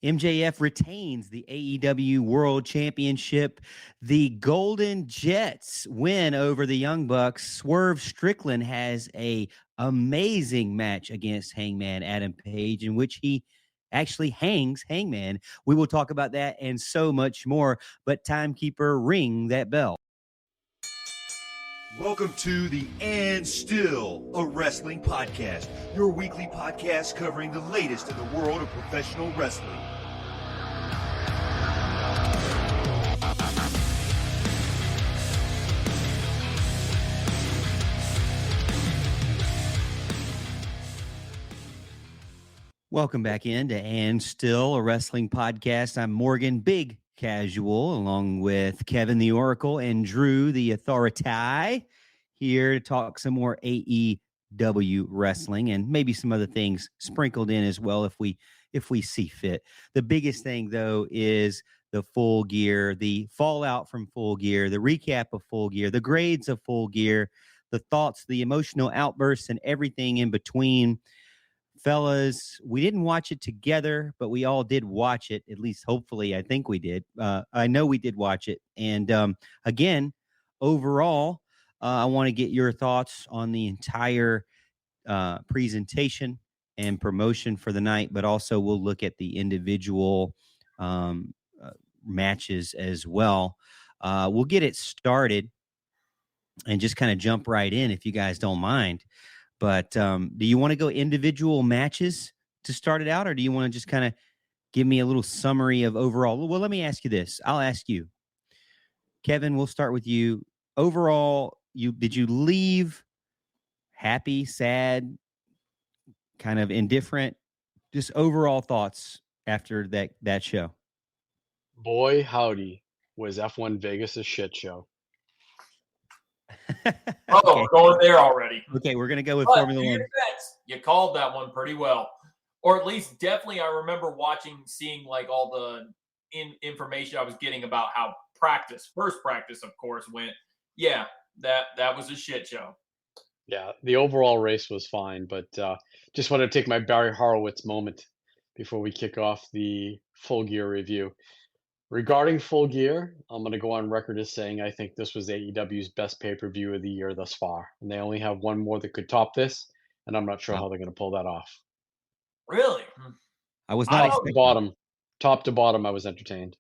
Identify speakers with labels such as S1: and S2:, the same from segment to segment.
S1: MJF retains the AEW World Championship. The Golden Jets win over the Young Bucks. Swerve Strickland has a amazing match against Hangman Adam Page, in which he actually hangs Hangman. We will talk about that and so much more. But timekeeper, ring that bell.
S2: Welcome to the And Still a Wrestling Podcast, your weekly podcast covering the latest in the world of professional wrestling.
S1: Welcome back into And Still a Wrestling Podcast. I'm Morgan, Big Casual, along with Kevin the Oracle and Drew the Authority, here to talk some more AEW wrestling and maybe some other things sprinkled in as well if we see fit. The biggest thing, though, is the Full Gear, the fallout from Full Gear, the recap of Full Gear, the grades of Full Gear, the thoughts, the emotional outbursts, and everything in between. Fellas, we didn't watch it together, but we all did watch it. At least, hopefully, I think we did. I know we did watch it. And again, overall, I want to get your thoughts on the entire presentation and promotion for the night, but also we'll look at the individual matches as well. We'll get it started and just kind of jump right in if you guys don't mind. But do you want to go individual matches to start it out, or do you want to just kind of give me a little summary of overall? Well, let me ask you this. I'll ask you, Kevin, we'll start with you. Overall, did you leave happy, sad, kind of indifferent? Just overall thoughts after that show.
S3: Boy, howdy, was F1 Vegas a shit show.
S4: Oh, going there already.
S1: Okay, we're going to go with
S4: But
S1: Formula One.
S4: You called that one pretty well. Or at least definitely I remember seeing like all the information I was getting about how first practice, of course, went. Yeah, that was a shit show.
S3: Yeah, the overall race was fine, but just want to take my Barry Horowitz moment before we kick off the Full Gear review. Regarding Full Gear, I'm going to go on record as saying I think this was AEW's best pay-per-view of the year thus far. And they only have one more that could top this, and I'm not sure how they're going to pull that off.
S4: Really?
S1: I was not expecting.
S3: Top to bottom, I was entertained.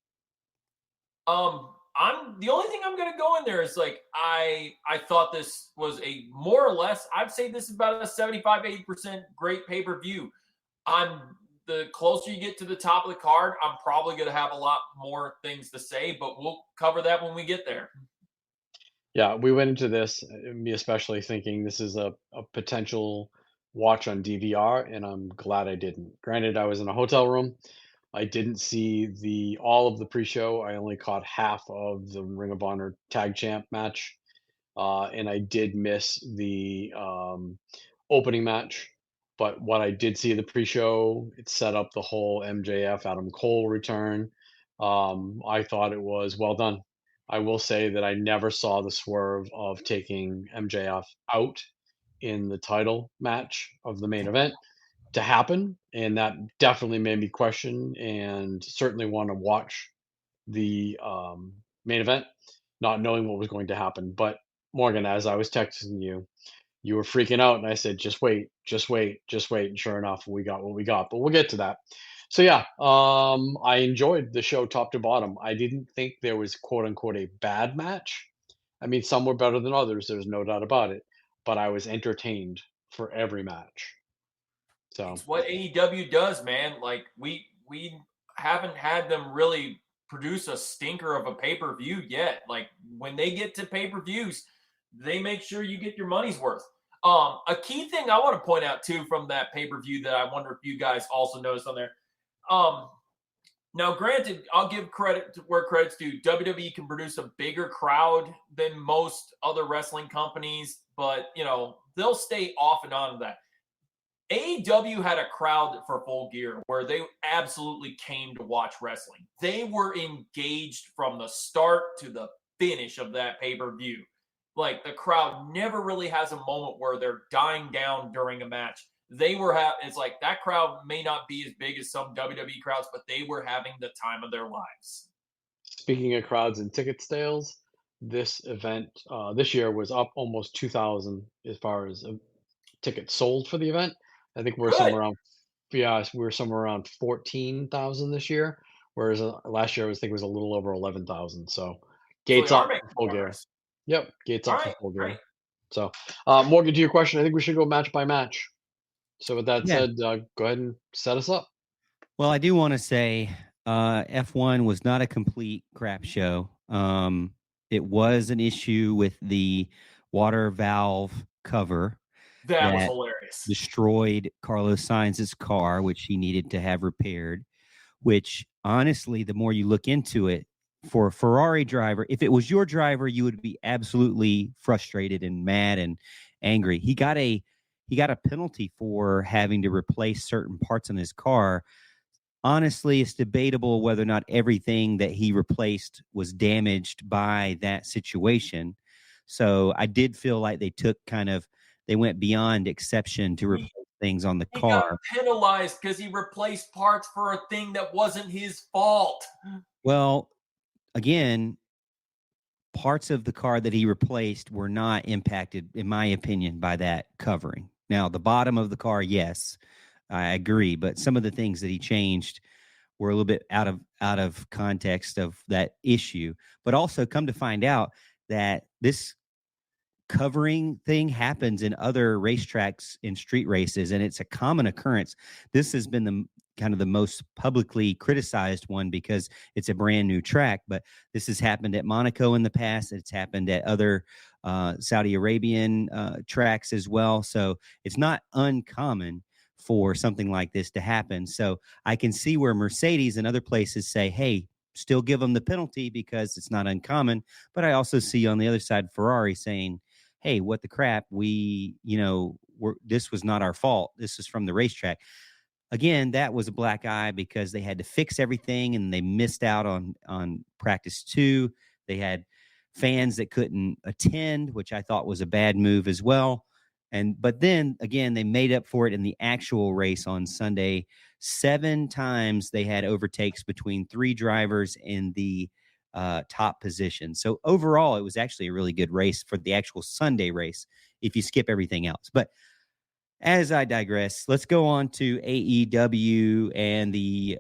S4: I'm the only thing I'm going to go in there is like I thought this was a more or less, I'd say this is about a 75-80% great pay-per-view. The closer you get to the top of the card, I'm probably going to have a lot more things to say, but we'll cover that when we get there.
S3: Yeah, we went into this, me especially, thinking this is a potential watch on DVR, and I'm glad I didn't. Granted, I was in a hotel room. I didn't see all of the pre-show. I only caught half of the Ring of Honor Tag Champ match, and I did miss the opening match. But what I did see the pre-show, it set up the whole MJF Adam Cole return. I thought it was well done. I will say that I never saw the swerve of taking MJF out in the title match of the main event to happen, and that definitely made me question and certainly want to watch the main event, not knowing what was going to happen. But Morgan, as I was texting you, you were freaking out, and I said, just wait. And sure enough, we got what we got, but we'll get to that. So yeah, I enjoyed the show top to bottom. I didn't think there was quote unquote a bad match. I mean, some were better than others. There's no doubt about it, but I was entertained for every match. So
S4: it's what AEW does, man. Like we haven't had them really produce a stinker of a pay-per-view yet. Like when they get to pay-per-views, they make sure you get your money's worth. A key thing I want to point out too from that pay-per-view that I wonder if you guys also noticed on there. Now, granted, I'll give credit to where credit's due. WWE can produce a bigger crowd than most other wrestling companies, but they'll stay off and on of that. AEW had a crowd for Full Gear where they absolutely came to watch wrestling. They were engaged from the start to the finish of that pay-per-view. Like, the crowd never really has a moment where they're dying down during a match. They were it's like that crowd may not be as big as some WWE crowds, but they were having the time of their lives.
S3: Speaking of crowds and ticket sales, this event this year was up almost 2,000 as far as tickets sold for the event. I think we're
S4: Good.
S3: somewhere around we're somewhere around 14,000 this year, whereas last year I think it was a little over 11,000. So
S4: So they
S3: gates
S4: are
S3: up
S4: making
S3: for full gear.
S4: progress.
S3: Yep, gates
S4: All
S3: up for
S4: right,
S3: full
S4: great.
S3: gear. So Morgan, to your question, I think we should go match by match. So with that
S1: Yeah.
S3: said, go ahead and set us up.
S1: Well, I do want to say F1 was not a complete crap show. It was an issue with the water valve cover
S4: That was
S1: that
S4: hilarious.
S1: destroyed Carlos Sainz's car, which he needed to have repaired. Which honestly, the more you look into it, for a Ferrari driver, if it was your driver, you would be absolutely frustrated and mad and angry. He got a penalty for having to replace certain parts on his car. Honestly, it's debatable whether or not everything that he replaced was damaged by that situation. So I did feel like they went beyond exception to replace things on the
S4: He got
S1: car.
S4: penalized because he replaced parts for a thing that wasn't his fault.
S1: Well, again, parts of the car that he replaced were not impacted, in my opinion, by that covering. Now, the bottom of the car, yes, I agree, but some of the things that he changed were a little bit out of context of that issue. But also, come to find out that this covering thing happens in other racetracks in street races, and it's a common occurrence. This has been the kind of the most publicly criticized one because it's a brand new track, but this has happened at Monaco in the past. It's happened at other Saudi Arabian tracks as well. So it's not uncommon for something like this to happen. So I can see where Mercedes and other places say, hey, still give them the penalty because it's not uncommon. But I also see on the other side Ferrari saying, hey, what the crap? This was not our fault. This is from the racetrack. Again, that was a black eye because they had to fix everything and they missed out on practice 2. They had fans that couldn't attend, which I thought was a bad move as well. But then again, they made up for it in the actual race on Sunday. 7 times they had overtakes between 3 drivers in the top position. So overall, it was actually a really good race for the actual Sunday race if you skip everything else. But as I digress, let's go on to AEW and the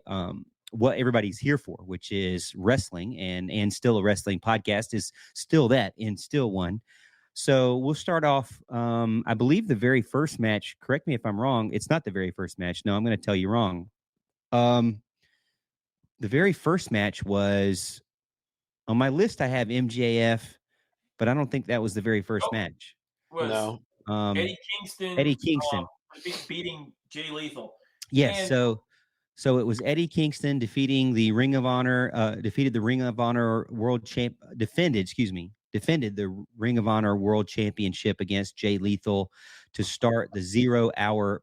S1: what everybody's here for, which is wrestling, and still a wrestling podcast is still that and still one. So we'll start off. I believe the very first match. Correct me if I'm wrong. It's not the very first match. No, I'm going to tell you wrong. The very first match was on my list. I have MJF, but I don't think that was the very first match.
S4: Was
S3: No.
S4: Eddie Kingston,
S1: Eddie Kingston.
S4: beating Jay Lethal.
S1: Yes.
S4: And
S1: So it was Eddie Kingston defeated the Ring of Honor world champ, defended the Ring of Honor world championship against Jay Lethal to start the 0 hour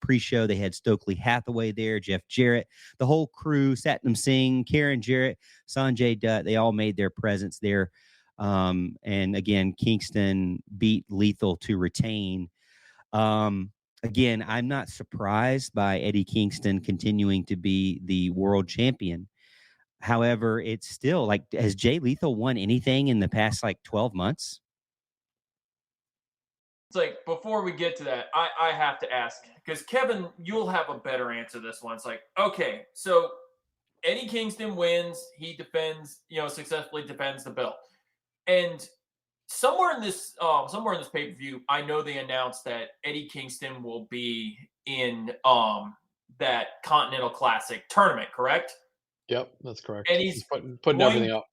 S1: pre-show. They had Stokely Hathaway there, Jeff Jarrett, the whole crew, Satnam Singh, Karen Jarrett, Sanjay Dutt. They all made their presence there. And again, Kingston beat Lethal to retain. Again, I'm not surprised by Eddie Kingston continuing to be the world champion. However, it's still like, has Jay Lethal won anything in the past 12 months?
S4: it's like, before we get to that, I have to ask, because Kevin, you'll have a better answer to this one. It's like, okay, so Eddie Kingston wins, he defends, successfully defends the belt. And somewhere in this pay-per-view, I know they announced that Eddie Kingston will be in that Continental Classic tournament, correct?
S3: Yep, that's correct.
S4: And he's
S3: putting everything up.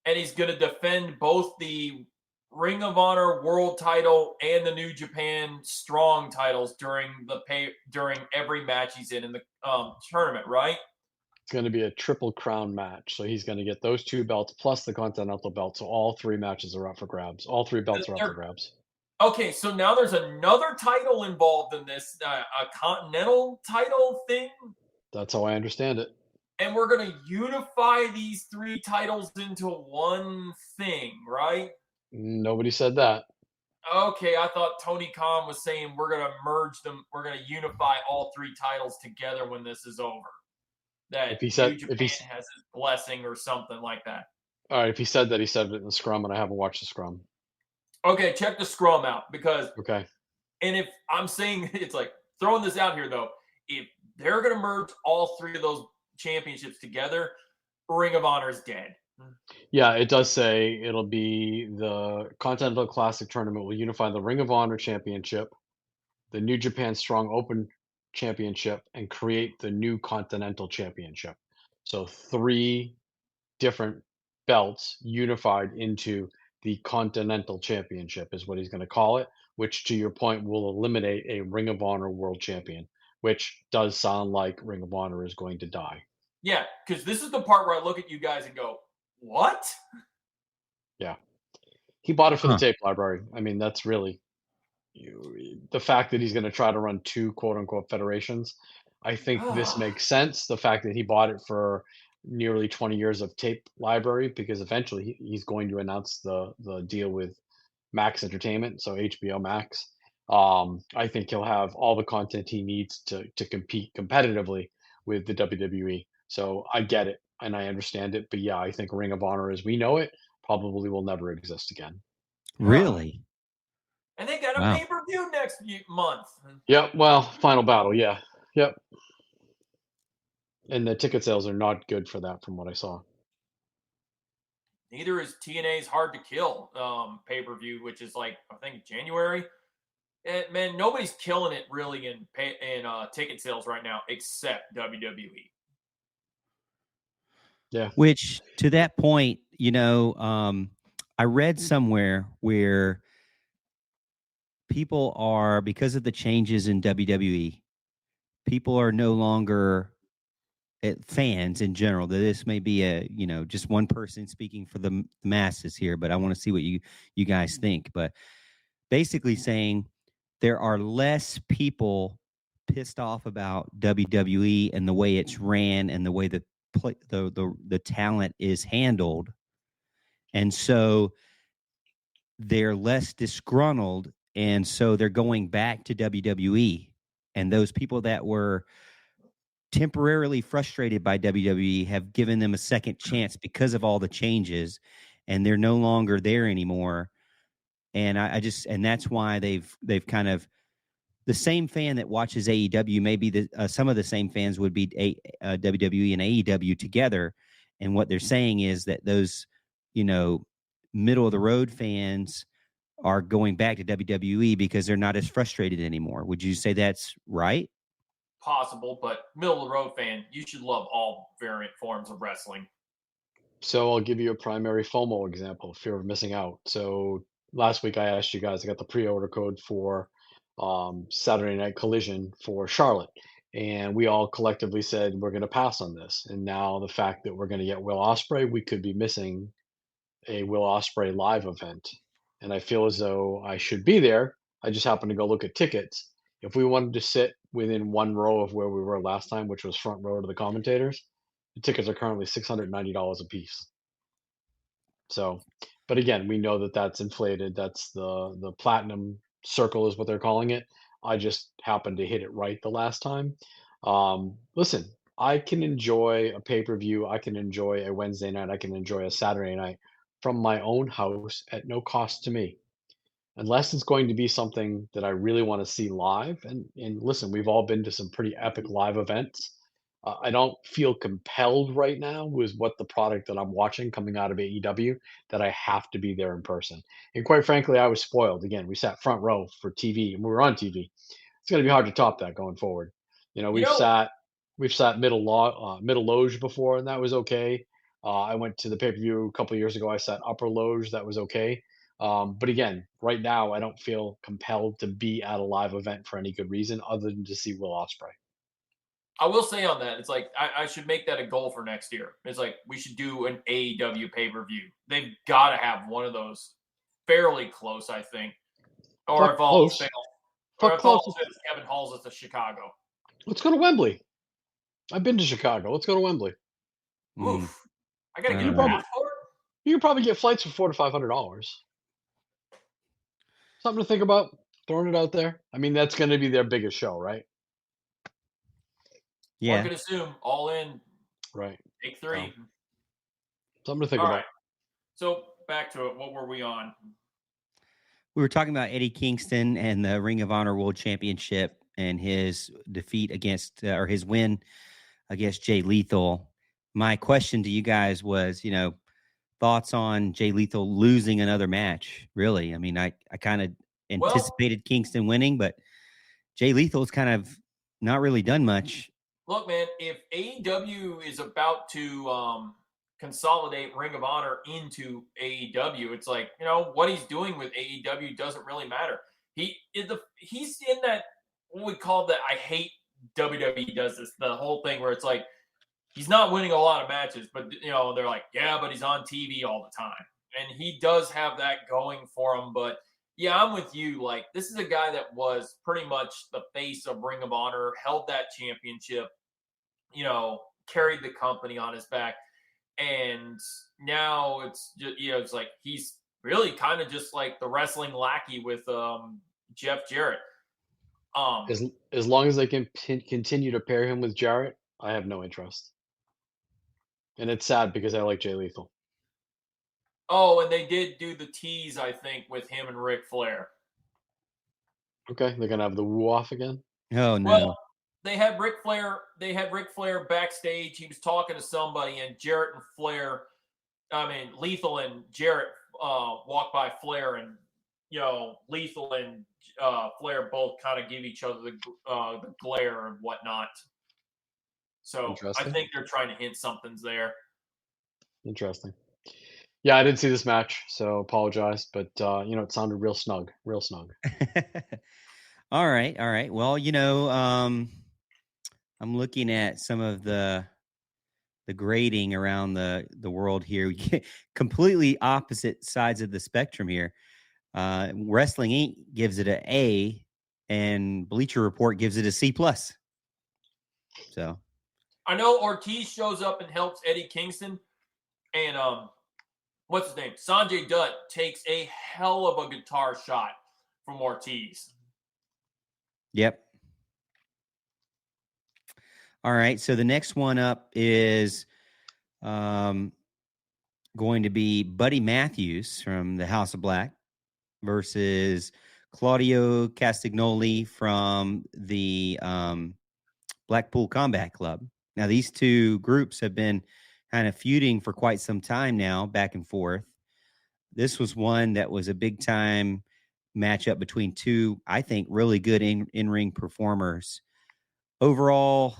S4: And he's going to defend both the Ring of Honor World Title and the New Japan Strong titles during every match he's in the tournament, right?
S3: It's going to be a triple crown match. So he's going to get those 2 belts plus the Continental belt. So all 3 matches are up for grabs. All 3 belts are up for grabs.
S4: Okay, so now there's another title involved in this, a Continental title thing?
S3: That's how I understand it.
S4: And we're going to unify these 3 titles into one thing, right?
S3: Nobody said that.
S4: Okay, I thought Tony Khan was saying we're going to merge them. We're going to unify all 3 titles together when this is over. That New Japan has his blessing or something like that.
S3: All right, if he said that, he said it in the scrum, and I haven't watched the scrum.
S4: Okay, check the scrum out because.
S3: Okay.
S4: And if I'm saying it's like throwing this out here though, if they're going to merge all 3 of those championships together, Ring of Honor is dead.
S3: Yeah, it does say it'll be the Continental Classic tournament will unify the Ring of Honor Championship, the New Japan Strong Open Championship, and create the new Continental Championship. So 3 different belts unified into the Continental Championship is what he's going to call it, which to your point will eliminate a Ring of Honor World Champion, which does sound like Ring of Honor is going to die.
S4: Yeah, because this is the part where I look at you guys and go, what?
S3: Yeah. He bought it for the tape library. I mean, that's really the fact that he's going to try to run 2 quote unquote federations. I think this makes sense. The fact that he bought it for nearly 20 years of tape library, because eventually he's going to announce the deal with Max Entertainment, so HBO Max. I think he'll have all the content he needs to compete competitively with the WWE. So I get it and I understand it, but yeah, I think Ring of Honor as we know it probably will never exist again.
S1: Really?
S4: And they got a pay-per-view next month.
S3: Yep. Well, Final Battle. Yeah. Yep. And the ticket sales are not good for that, from what I saw.
S4: Neither is TNA's Hard to Kill pay-per-view, which is like I think January. And man, nobody's killing it really in ticket sales right now except WWE.
S3: Yeah.
S1: Which, to that point, I read somewhere where people are, because of the changes in WWE, people are no longer fans in general. That this may be just one person speaking for the masses here, but I want to see what you guys think. But basically saying there are less people pissed off about WWE and the way it's ran and the way the talent is handled, and so they're less disgruntled, and so they're going back to WWE. And those people that were temporarily frustrated by WWE have given them a second chance because of all the changes, and they're no longer there anymore. And and that's why they've kind of, the same fan that watches AEW, maybe some of the same fans would be WWE and AEW together. And what they're saying is that those, middle of the road fans are going back to WWE because they're not as frustrated anymore. Would you say that's right?
S4: Possible, but middle of the road fan, you should love all variant forms of wrestling.
S3: So I'll give you a primary FOMO example, fear of missing out. So last week I asked you guys, I got the pre-order code for Saturday Night Collision for Charlotte. And we all collectively said we're going to pass on this. And now the fact that we're going to get Will Ospreay, we could be missing a Will Ospreay live event. And I feel as though I should be there. I just happened to go look at tickets. If we wanted to sit within 1 row of where we were last time, which was front row to the commentators, the tickets are currently $690 a piece. So, but again, we know that that's inflated. That's the platinum circle is what they're calling it. I just happened to hit it right the last time. Listen, I can enjoy a pay-per-view. I can enjoy a Wednesday night. I can enjoy a Saturday night from my own house at no cost to me, unless it's going to be something that I really want to see live. And listen, we've all been to some pretty epic live events. I don't feel compelled right now with what the product that I'm watching coming out of AEW that I have to be there in person. And quite frankly, I was spoiled. Again, we sat front row for TV and we were on TV. It's going to be hard to top that going forward. We've sat middle loge before, and that was okay. I went to the pay per view a couple of years ago. I sat upper loge, that was okay. But again, right now, I don't feel compelled to be at a live event for any good reason other than to see Will Ospreay.
S4: I will say on that, it's like I should make that a goal for next year. It's like we should do an AEW pay-per-view. They've got to have one of those fairly close, I think. Or if all fails, Kevin hauls us to Chicago.
S3: Let's go to Wembley. I've been to Chicago. Let's go to Wembley.
S4: Oof. I got to get a passport.
S3: You can probably get flights for $400 to $500. Something to think about. Throwing it out there. I mean, that's going to be their biggest show, right?
S4: One
S1: Yeah.
S4: could assume all in,
S3: Right.
S4: take
S3: So,
S4: 3.
S3: something to think
S4: All
S3: about.
S4: right. So back to it. What were we on?
S1: We were talking about Eddie Kingston and the Ring of Honor World Championship and his defeat against, or his win against Jay Lethal. My question to you guys was, thoughts on Jay Lethal losing another match? Really? I mean, I kind of
S4: Well,
S1: anticipated Kingston winning, but Jay Lethal's kind of not really done much.
S4: look, man, if AEW is about to consolidate Ring of Honor into AEW, it's like, what he's doing with AEW doesn't really matter. He's in that, what we call that. I hate WWE does this, the whole thing where it's like he's not winning a lot of matches, but they're like, yeah, but he's on TV all the time. And he does have that going for him, but yeah, I'm with you. Like, this is a guy that was pretty much the face of Ring of Honor, held that championship, carried the company on his back. And now it's just, it's like he's really kind of just like the wrestling lackey with Jeff Jarrett.
S3: As long as they can continue to pair him with Jarrett, I have no interest. And it's sad because I like Jay Lethal.
S4: Oh, and they did do the tease, I think, with him and Ric Flair.
S3: Okay, they're gonna have the woo off again.
S1: Oh no.
S4: Well, they had Ric Flair. They had Ric Flair backstage. He was talking to somebody, and Jarrett and Flair. I mean, Lethal and Jarrett walked by Flair, and Lethal and Flair both kind of give each other the glare and whatnot. So I think they're trying to hint something's there.
S3: Interesting. Yeah, I didn't see this match, so apologize. But it sounded real snug, real snug.
S1: All right, all right. Well, I'm looking at some of the grading around the world here. We get completely opposite sides of the spectrum here. Wrestling Inc. gives it an A, and Bleacher Report gives it a C plus. So
S4: I know Ortiz shows up and helps Eddie Kingston, and what's his name? Sanjay Dutt takes a hell of a guitar shot from Ortiz.
S1: Yep. All right. So the next one up is going to be Buddy Matthews from the House of Black versus Claudio Castagnoli from the Blackpool Combat Club. Now, these two groups have been kind of feuding for quite some time now, back and forth. This was one that was a big time matchup between two, I think, really good in-ring performers. Overall,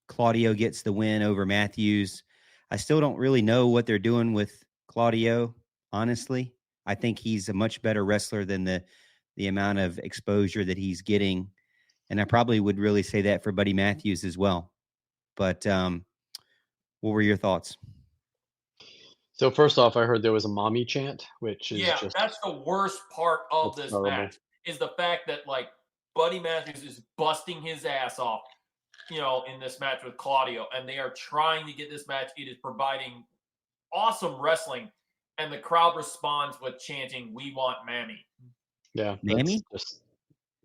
S1: Claudio gets the win over Matthews. I still don't really know what they're doing with Claudio, honestly. I think he's a much better wrestler than the amount of exposure that he's getting. And I probably would really say that for Buddy Matthews as well. But what were your thoughts?
S3: So first off, I heard there was a mommy chant, which is just
S4: that's the worst part of this
S3: horrible.
S4: match is the fact that like Buddy Matthews is busting his ass off, in this match with Claudio, and they are trying to get this match. It is providing awesome wrestling, and the crowd responds with chanting, "We want Mammy."
S3: Yeah,
S1: Mammy?
S3: that's just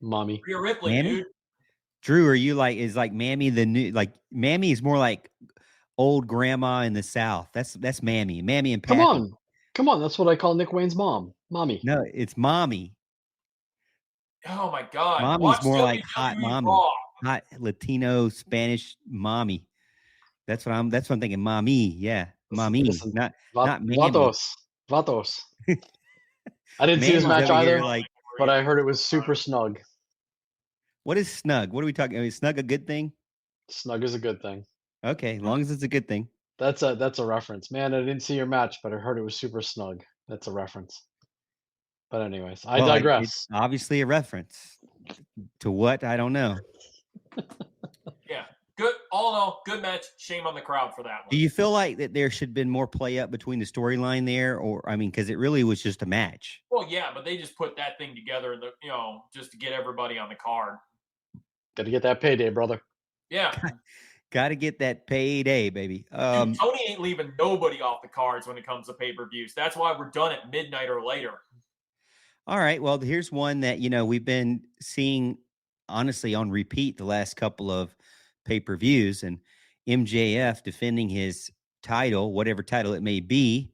S3: mommy.
S4: Rhea Ripley,
S1: Mammy?
S4: dude.
S1: Drew, are you is Mammy the new, Mammy is more like old grandma in the South. That's Mammy. Mammy and Pappy.
S3: Come on. That's what I call Nick Wayne's mom, mommy.
S1: No, it's Mommy.
S4: Oh my God.
S1: Mommy's
S4: Watch
S1: more like
S4: WWE
S1: hot mommy.
S4: Raw.
S1: Hot Latino Spanish mommy. That's what I'm thinking. Mommy, yeah. Mommy.
S3: Listen,
S1: not Mammy.
S3: Vatos. I didn't see this match either, but I heard it was super snug.
S1: What is snug? What are we talking about? Is snug a good thing?
S3: Snug is a good thing.
S1: Okay, as long as it's a good thing.
S3: That's a reference. Man, I didn't see your match, but I heard it was super snug. That's a reference. But anyways, I digress.
S1: It's obviously a reference to what? I don't know.
S4: Yeah. Good. All in all, good match. Shame on the crowd for that one.
S1: Do you feel like that there should have been more play up between the storyline there? Or, I mean, because it really was just a match.
S4: Well, yeah, but they just put that thing together, just to get everybody on the card.
S3: Got to get that payday, brother.
S4: Yeah.
S1: Got to get that payday, baby.
S4: Dude, Tony ain't leaving nobody off the cards when it comes to pay-per-views. That's why we're done at midnight or later.
S1: All right. Well, here's one that, we've been seeing honestly on repeat the last couple of pay-per-views, and MJF defending his title, whatever title it may be,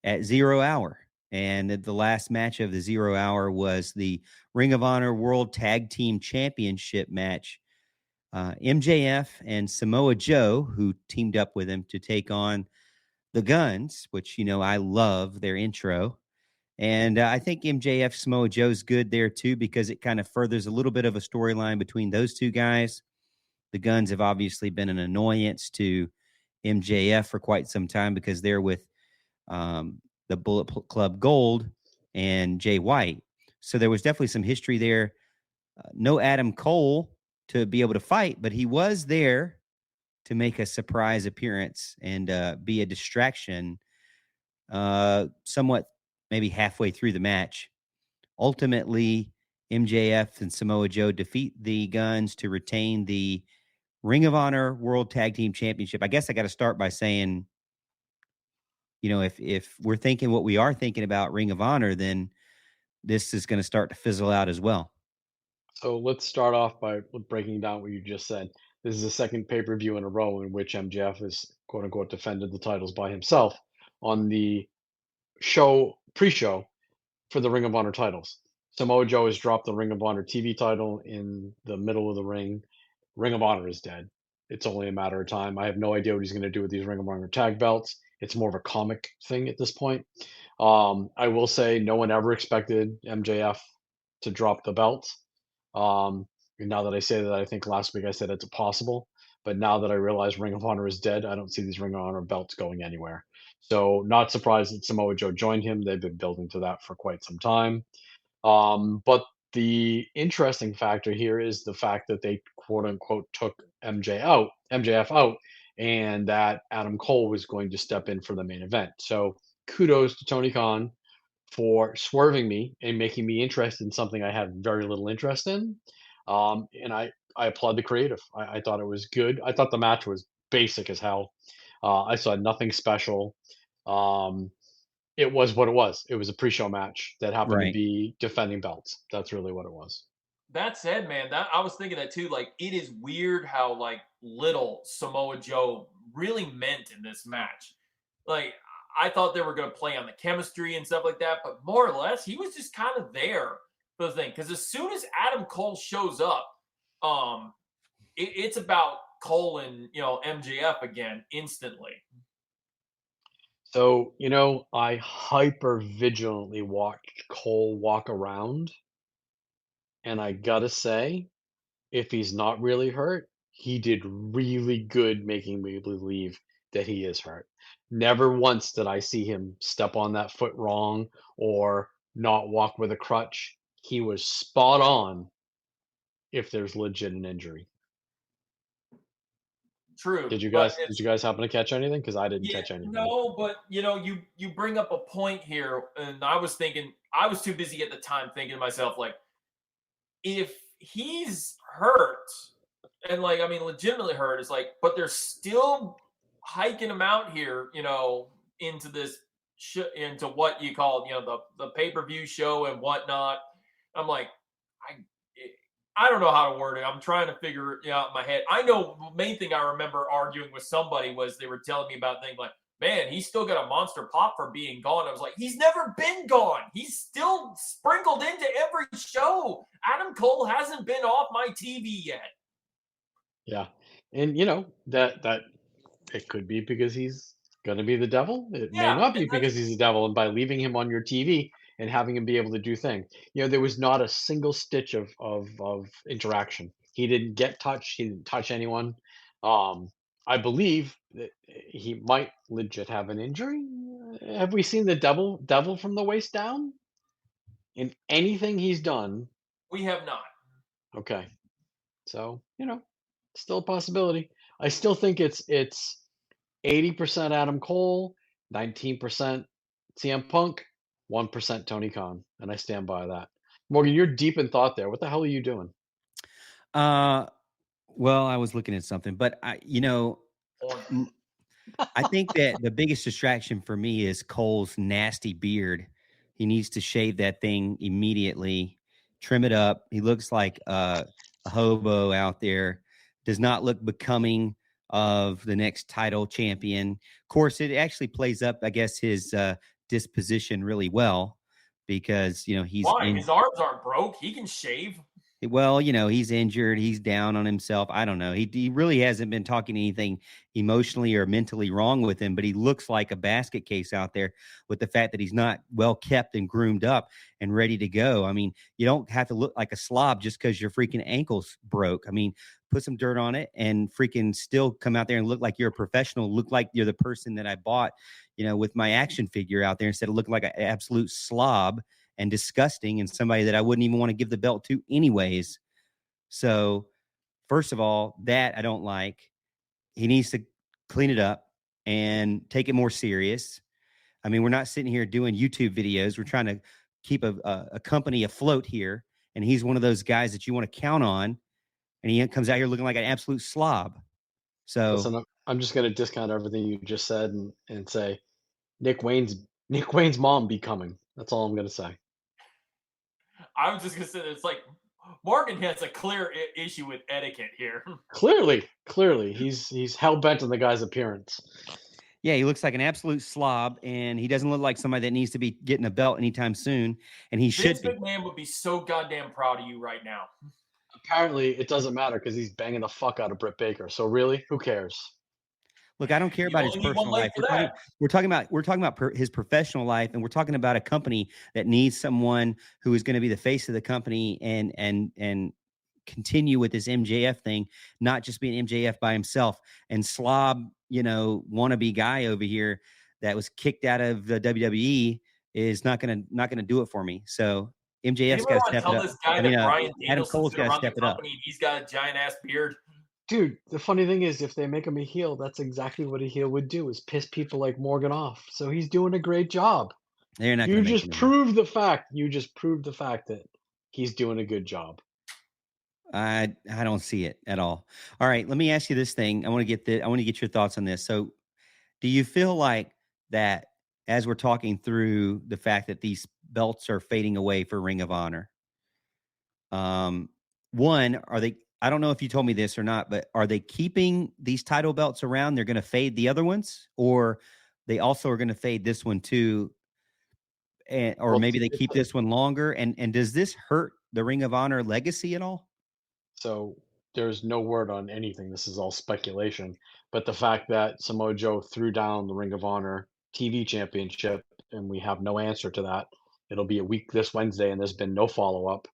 S1: at 0 Hour. And the last match of the 0 Hour was the Ring of Honor World Tag Team Championship match. MJF and Samoa Joe, who teamed up with him to take on the Guns, which, I love their intro. And I think MJF Samoa Joe's good there too, because it kind of furthers a little bit of a storyline between those two guys. The Guns have obviously been an annoyance to MJF for quite some time because they're with the Bullet Club Gold and Jay White. So there was definitely some history there. No Adam Cole to be able to fight, but he was there to make a surprise appearance and be a distraction somewhat maybe halfway through the match. Ultimately, MJF and Samoa Joe defeat the Guns to retain the Ring of Honor World Tag Team Championship. I guess I got to start by saying, if we're thinking what we are thinking about Ring of Honor, then this is going to start to fizzle out as well.
S3: So let's start off by breaking down what you just said. This is the second pay-per-view in a row in which MJF has quote unquote defended the titles by himself on the pre-show for the Ring of Honor titles. Samoa Joe has dropped the Ring of Honor TV title in the middle of the ring. Ring of Honor is dead. It's only a matter of time. I have no idea what he's going to do with these Ring of Honor tag belts. It's more of a comic thing at this point. I will say no one ever expected MJF to drop the belts. And now that I say that, I think last week I said it's possible. But now that I realize Ring of Honor is dead, I don't see these Ring of Honor belts going anywhere. So not surprised that Samoa Joe joined him. They've been building to that for quite some time. But the interesting factor here is the fact that they quote unquote took MJF out, and that Adam Cole was going to step in for the main event. So kudos to Tony Khan for swerving me and making me interested in something I had very little interest in. And I applaud the creative. I thought it was good. I thought the match was basic as hell. I saw nothing special. Um, it was what it was. It was a pre-show match that happened to
S1: Right.
S3: be defending belts. That's really what it was.
S4: That said, man, that I was thinking that too. Like, it is weird how like little Samoa Joe really meant in this match. Like, I thought they were going to play on the chemistry and stuff like that, but more or less, he was just kind of there for the thing. Because as soon as Adam Cole shows up, it's about Cole and MJF again instantly.
S3: So, I hyper vigilantly watched Cole walk around, and I gotta say, if he's not really hurt, he did really good making me believe that he is hurt. Never once did I see him step on that foot wrong or not walk with a crutch. He was spot on if there's legit an injury.
S4: True,
S3: Did you
S4: but
S3: guys did you guys happen to catch anything? Because I didn't catch anything.
S4: no, but you bring up a point here, and I was thinking, I was too busy at the time thinking to myself, like, if he's hurt, and like, I mean, legitimately hurt, is like, but they're still hiking him out here, into this into what you call, the pay-per-view show and whatnot. I'm like, I don't know how to word it. I'm trying to figure it out in my head. I know the main thing I remember arguing with somebody was they were telling me about things like, man, he's still got a monster pop for being gone. I was like, he's never been gone. He's still sprinkled into every show. Adam Cole hasn't been off my TV yet.
S3: Yeah. And that it could be because he's gonna be the devil. It may
S4: Yeah,
S3: not be because he's the devil, and by leaving him on your TV and having him be able to do things. There was not a single stitch of interaction. He didn't get touched, he didn't touch anyone. I believe that he might legit have an injury. Have we seen the devil from the waist down in anything he's done?
S4: we have not.
S3: Okay. So, still a possibility. I still think it's 80% Adam Cole, 19% CM Punk, 1% Tony Khan, and I stand by that. Morgan, you're deep in thought there. What the hell are you doing?
S1: Well, I was looking at something, but I think that the biggest distraction for me is Cole's nasty beard. he needs to shave that thing immediately, trim it up. He looks like a hobo out there. Does not look becoming of the next title champion. Of course, it actually plays up, I guess, his disposition really well because he's
S4: Why?
S1: in.
S4: His arms aren't broke. He can shave.
S1: Well, he's injured. He's down on himself. I don't know. He really hasn't been talking anything emotionally or mentally wrong with him, but he looks like a basket case out there with the fact that he's not well kept and groomed up and ready to go. I mean, you don't have to look like a slob just because your freaking ankles broke. I mean, put some dirt on it and freaking still come out there and look like you're a professional, look like you're the person that I bought, with my action figure out there instead of looking like an absolute slob and disgusting and somebody that I wouldn't even want to give the belt to anyways. So first of all, that I don't like. He needs to clean it up and take it more serious. I mean, we're not sitting here doing YouTube videos. We're trying to keep a company afloat here. And he's one of those guys that you want to count on. And he comes out here looking like an absolute slob. So
S3: Listen, I'm just going to discount everything you just said and say Nick Wayne's mom be coming. That's all I'm going to say.
S4: I was just gonna say it's like Morgan has a clear issue with etiquette here.
S3: Clearly, he's hell bent on the guy's appearance.
S1: yeah, he looks like an absolute slob, and he doesn't look like somebody that needs to be getting a belt anytime soon. And he should
S4: Vince
S1: be.
S4: McMahon would be so goddamn proud of you right now.
S3: Apparently, it doesn't matter because he's banging the fuck out of Britt Baker. So really, who cares?
S1: Look, I don't care
S4: You
S1: about his
S4: only need one
S1: personal
S4: leg
S1: life.
S4: for that.
S1: We're talking about his professional life, and we're talking about a company that needs someone who is going to be the face of the company and continue with this MJF thing, not just being MJF by himself. And slob, wannabe guy over here that was kicked out of the WWE is not gonna do it for me. So MJF's
S4: Anybody
S1: got to
S4: want to
S1: step it
S4: tell
S1: up.
S4: this guy
S1: I mean,
S4: that Brian
S1: Adam
S4: Danielson's
S1: Cole's got
S4: gonna
S1: to
S4: run the
S1: step it up.
S4: company and he's got a giant ass beard?
S3: Dude, the funny thing is, if they make him a heel, that's exactly what a heel would do: is piss people like Morgan off. So he's doing a great job.
S1: They're not
S3: You
S1: going to make
S3: just
S1: him.
S3: proved the fact. You just proved the fact that he's doing a good job.
S1: I don't see it at all. All right, let me ask you this thing. I want to get your thoughts on this. So, do you feel like that as we're talking through the fact that these belts are fading away for Ring of Honor? One, are they? I don't know if you told me this or not, but are they keeping these title belts around? They're going to fade the other ones, or they also are going to fade this one too, or
S3: Well,
S1: maybe they keep this one longer. And does this hurt the Ring of Honor legacy at all?
S3: so there's no word on anything. This is all speculation. But the fact that Samoa Joe threw down the Ring of Honor TV championship and we have no answer to that, it'll be a week this Wednesday and there's been no follow up.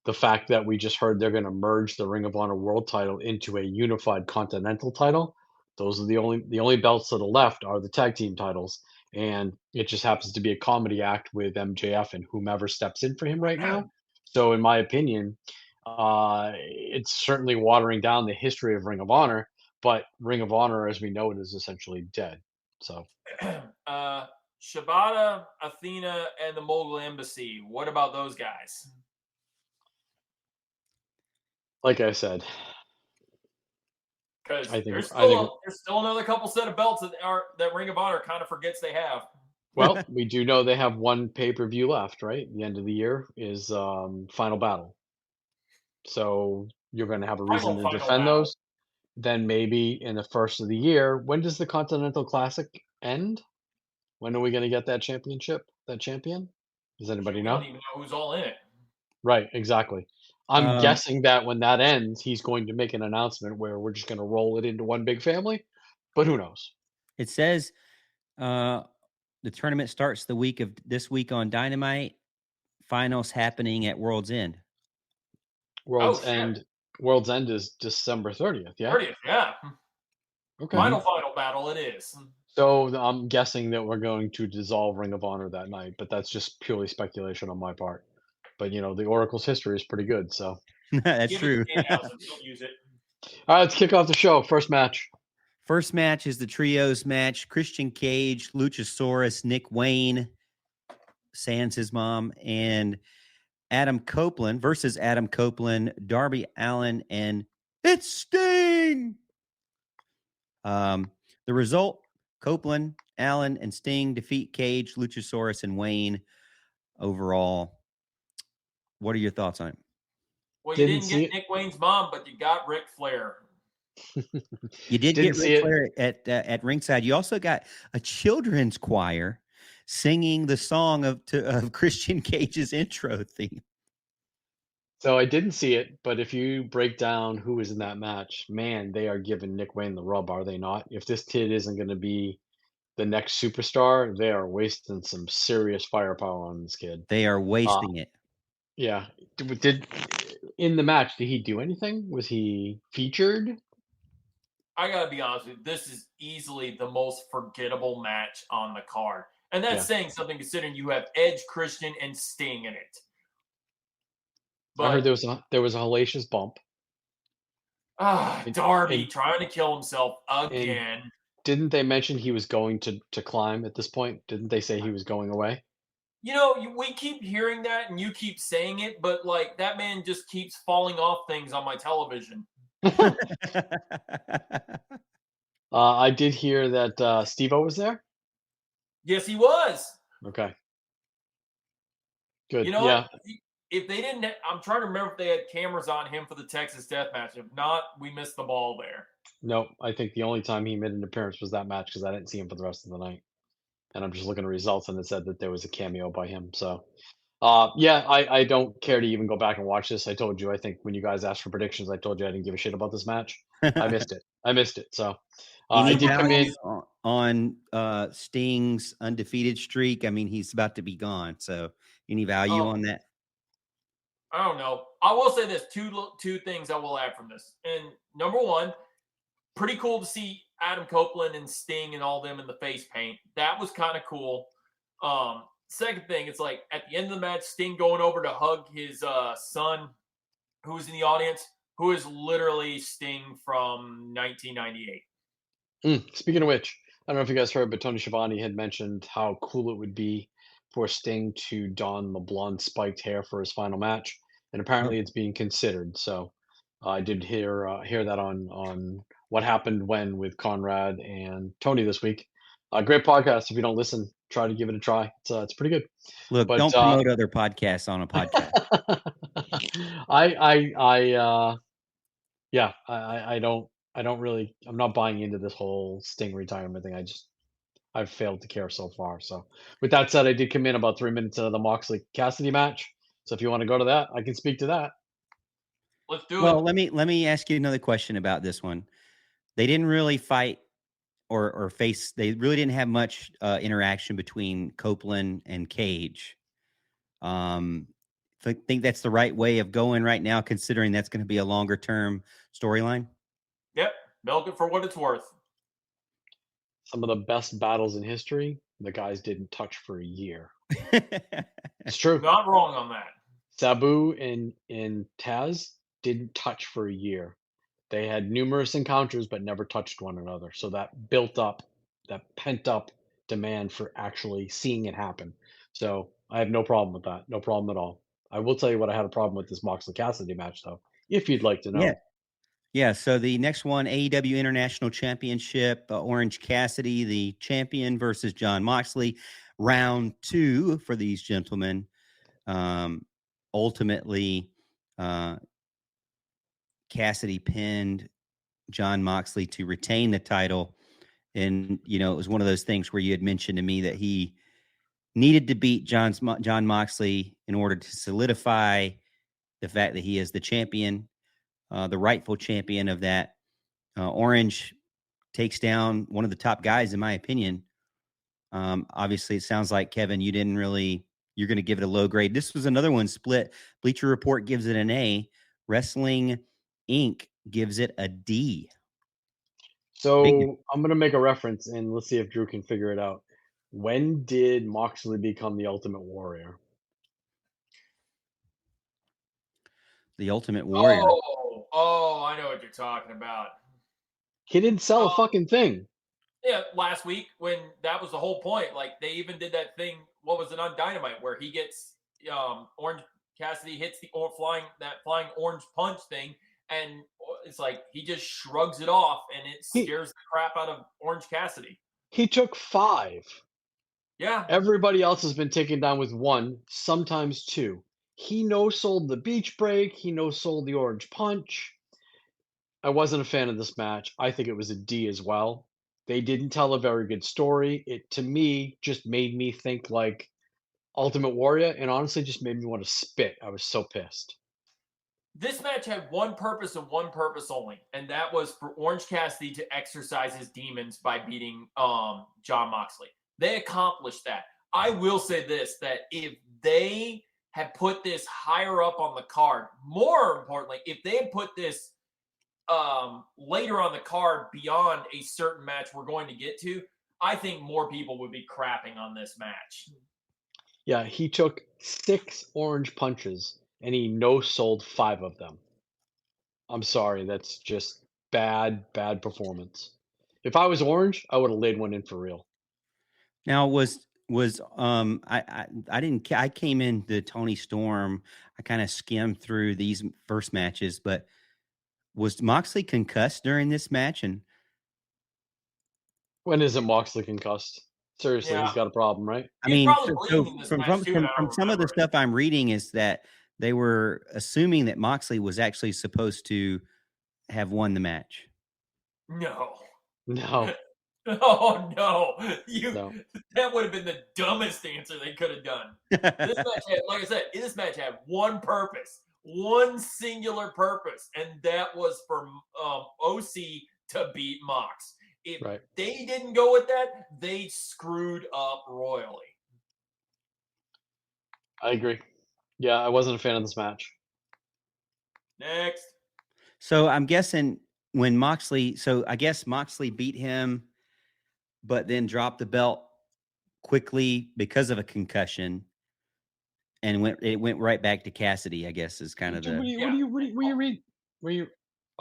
S3: The fact that we just heard they're going to merge the Ring of Honor World Title into a unified Continental title. Those are the only belts that are left are the tag team titles, and it just happens to be a comedy act with MJF and whomever steps in for him right now. So, in my opinion, it's certainly watering down the history of Ring of Honor, but Ring of Honor, as we know it, is essentially dead. So,
S4: Shibata, Athena, and the Mogul Embassy. What about those guys?
S3: like I said,
S4: Because
S3: I think
S4: there's
S3: I think
S4: still another couple set of belts that Ring of Honor kind of forgets they have.
S3: well, we do know they have one pay-per-view left, right? The end of the year is Final Battle. So you're going to have a reason to
S4: Final
S3: defend
S4: battle.
S3: those. Then maybe in the first of the year, when does the Continental Classic end? When are we going to get that championship, that champion? Does anybody
S4: We don't
S3: know?
S4: even know who's all in it.
S3: Right, exactly. I'm
S1: Um,
S3: guessing that when that ends, he's going to make an announcement where we're just going to roll it into one big family, but who knows?
S1: It says the tournament starts the week of this week on Dynamite. Finals happening at World's End.
S3: World's
S4: shit.
S3: End. World's End is December 30th. Yeah.
S4: 30th, yeah.
S3: Okay.
S4: Final battle it is.
S3: So I'm guessing that we're going to dissolve Ring of Honor that night, but that's just purely speculation on my part. But the Oracle's history is pretty good. So
S1: That's
S4: Give
S1: true.
S4: it to Danhausen. He'll use it.
S3: all right, let's kick off the show. First match.
S1: First match is the trios match. Christian Cage, Luchasaurus, Nick Wayne, Sans his mom, and Adam Copeland versus Adam Copeland, Darby Allin, and it's Sting. The result, Copeland, Allen, and Sting defeat Cage, Luchasaurus, and Wayne. overall. What are your thoughts on it?
S4: Well, you
S3: Didn't
S4: didn't
S3: see
S4: get
S3: it.
S4: Nick Wayne's mom, but you got Ric Flair.
S1: You did
S3: Didn't
S1: get
S3: see
S1: Ric
S3: it.
S1: Flair at ringside. You also got a children's choir singing the song of Christian Cage's intro theme.
S3: So I didn't see it, but if you break down who was in that match, man, they are giving Nick Wayne the rub, are they not? If this kid isn't going to be the next superstar, they are wasting some serious firepower on this kid.
S1: They are
S3: Uh,
S1: wasting it.
S3: yeah. Did in the match, did he do anything? Was he featured?
S4: I gotta be honest with you, this is easily the most forgettable match on the card. And that's
S3: Yeah.
S4: saying something considering you have Edge, Christian, and Sting in it.
S3: I heard
S4: But
S3: there was a hellacious bump. And,
S4: Darby
S3: and
S4: trying to kill himself
S3: and
S4: again.
S3: didn't they mention he was going to climb at this point? Didn't they say he was going away?
S4: You know, we keep hearing that and you keep saying it, but like that man just keeps falling off things on my television.
S3: I did hear that Steve-O was there.
S4: Yes, he was.
S3: Okay, good.
S4: You know
S3: Yeah,
S4: what? If they didn't, I'm trying to remember if they had cameras on him for the Texas Death Match. If not, we missed the ball there.
S3: no, I think the only time he made an appearance was that match because I didn't see him for the rest of the night. And I'm just looking at results, and it said that there was a cameo by him. So, yeah, I don't care to even go back and watch this. I told you, I think when you guys asked for predictions, I told you I didn't give a shit about this match. I missed it. I missed it. So, I
S1: Any
S3: did come in.
S1: values on Sting's undefeated streak? I mean, he's about to be gone. So, any value on that?
S4: I don't know. I will say this: two things I will add from this. And number one, pretty cool to see Adam Copeland and Sting and all them in the face paint. That was kind of cool. Second thing, it's like at the end of the match, Sting going over to hug his son, who was in the audience, who is literally Sting from 1998.
S3: Speaking of which, I don't know if you guys heard, but Tony Schiavone had mentioned how cool it would be for Sting to don the blonde spiked hair for his final match, and apparently it's being considered. So I did hear that on what happened when with Conrad and Tony this week. Great podcast. If you don't listen, try to give it a try. It's pretty good.
S1: Look,
S3: But
S1: don't promote other podcasts on a podcast.
S3: Yeah, I don't really, I'm not buying into this whole Sting retirement thing. I've failed to care so far. So with that said, I did come in about 3 minutes into the Moxley Cassidy match. So if you want to go to that, I can speak to that.
S4: Let's do
S1: Well,
S4: it.
S1: let me ask you another question about this one. They didn't really fight or face. They really didn't have much interaction between Copeland and Cage. Think that's the right way of going right now, considering that's going to be a longer term storyline.
S4: Yep, milk it for what it's worth.
S3: Some of the best battles in history, the guys didn't touch for a year. It's true.
S4: Not wrong on that.
S3: Sabu and Taz didn't touch for a year. They had numerous encounters but never touched one another. So that built up, that pent up demand for actually seeing it happen. So I have no problem with that. No problem at all. I will tell you what I had a problem with this Moxley Cassidy match though, if you'd like to know.
S1: Yeah. Yeah. So the next one, AEW International Championship, Orange Cassidy, the champion versus John Moxley. Round 2 for these gentlemen. Ultimately, Cassidy pinned John Moxley to retain the title. And, you know, it was one of those things where you had mentioned to me that he needed to beat John Moxley in order to solidify the fact that he is the champion, the rightful champion of that. Orange takes down one of the top guys, in my opinion. Obviously, it sounds like, Kevin, you're going to give it a low grade. This was another one split. Bleacher Report gives it an A. Wrestling Inc. gives it a D.
S3: So I'm gonna make a reference and let's see if Drew can figure it out. When did Moxley become the Ultimate Warrior?
S1: The Ultimate Warrior.
S4: I know what you're talking about.
S3: He didn't sell a fucking thing.
S4: Yeah, last week when that was the whole point. Like they even did that thing. What was it on Dynamite where he gets Orange Cassidy hits the flying orange punch thing, and it's like he just shrugs it off, and it scares the crap out of Orange Cassidy.
S3: He took 5.
S4: Yeah.
S3: Everybody else has been taken down with one, sometimes two. He no-sold the beach break. He no-sold the orange punch. I wasn't a fan of this match. I think it was a D as well. They didn't tell a very good story. It, to me, just made me think like Ultimate Warrior, and honestly just made me want to spit. I was so pissed.
S4: This match had one purpose and one purpose only, and that was for Orange Cassidy to exercise his demons by beating John Moxley. They accomplished that. I will say this, that if they had put this higher up on the card, more importantly, if they had put this later on the card beyond a certain match we're going to get to, I think more people would be crapping on this match.
S3: Yeah, he took 6 orange punches and he no-sold 5 of them. I'm sorry, that's just bad performance. If I was Orange, I would have laid one in for real.
S1: Now was I didn't I came into Tony Storm. I kind of skimmed through these first matches, but was Moxley concussed during this match? And
S3: When isn't Moxley concussed? Seriously,
S4: Yeah.
S3: he's got a problem, right?
S1: I
S4: He was
S1: mean,
S4: probably bleeding in this match too, and I
S1: from
S4: don't
S1: some of the
S4: remember it.
S1: stuff I'm reading is that they were assuming that Moxley was actually supposed to have won the match.
S4: No.
S3: No,
S4: Oh no.
S3: no.
S4: That would have been the dumbest answer they could have done. This match had, like I said, this match had one purpose, one singular purpose, and that was for OC to beat Mox. If
S3: Right.
S4: they didn't go with that, they screwed up royally.
S3: I agree. Yeah, I wasn't a fan of this match.
S4: Next.
S1: So I'm guessing when Moxley, so I guess Moxley beat him, but then dropped the belt quickly because of a concussion, and it went right back to Cassidy. I guess is kind of
S3: What
S1: the.
S3: do you
S4: Yeah.
S3: read? Were you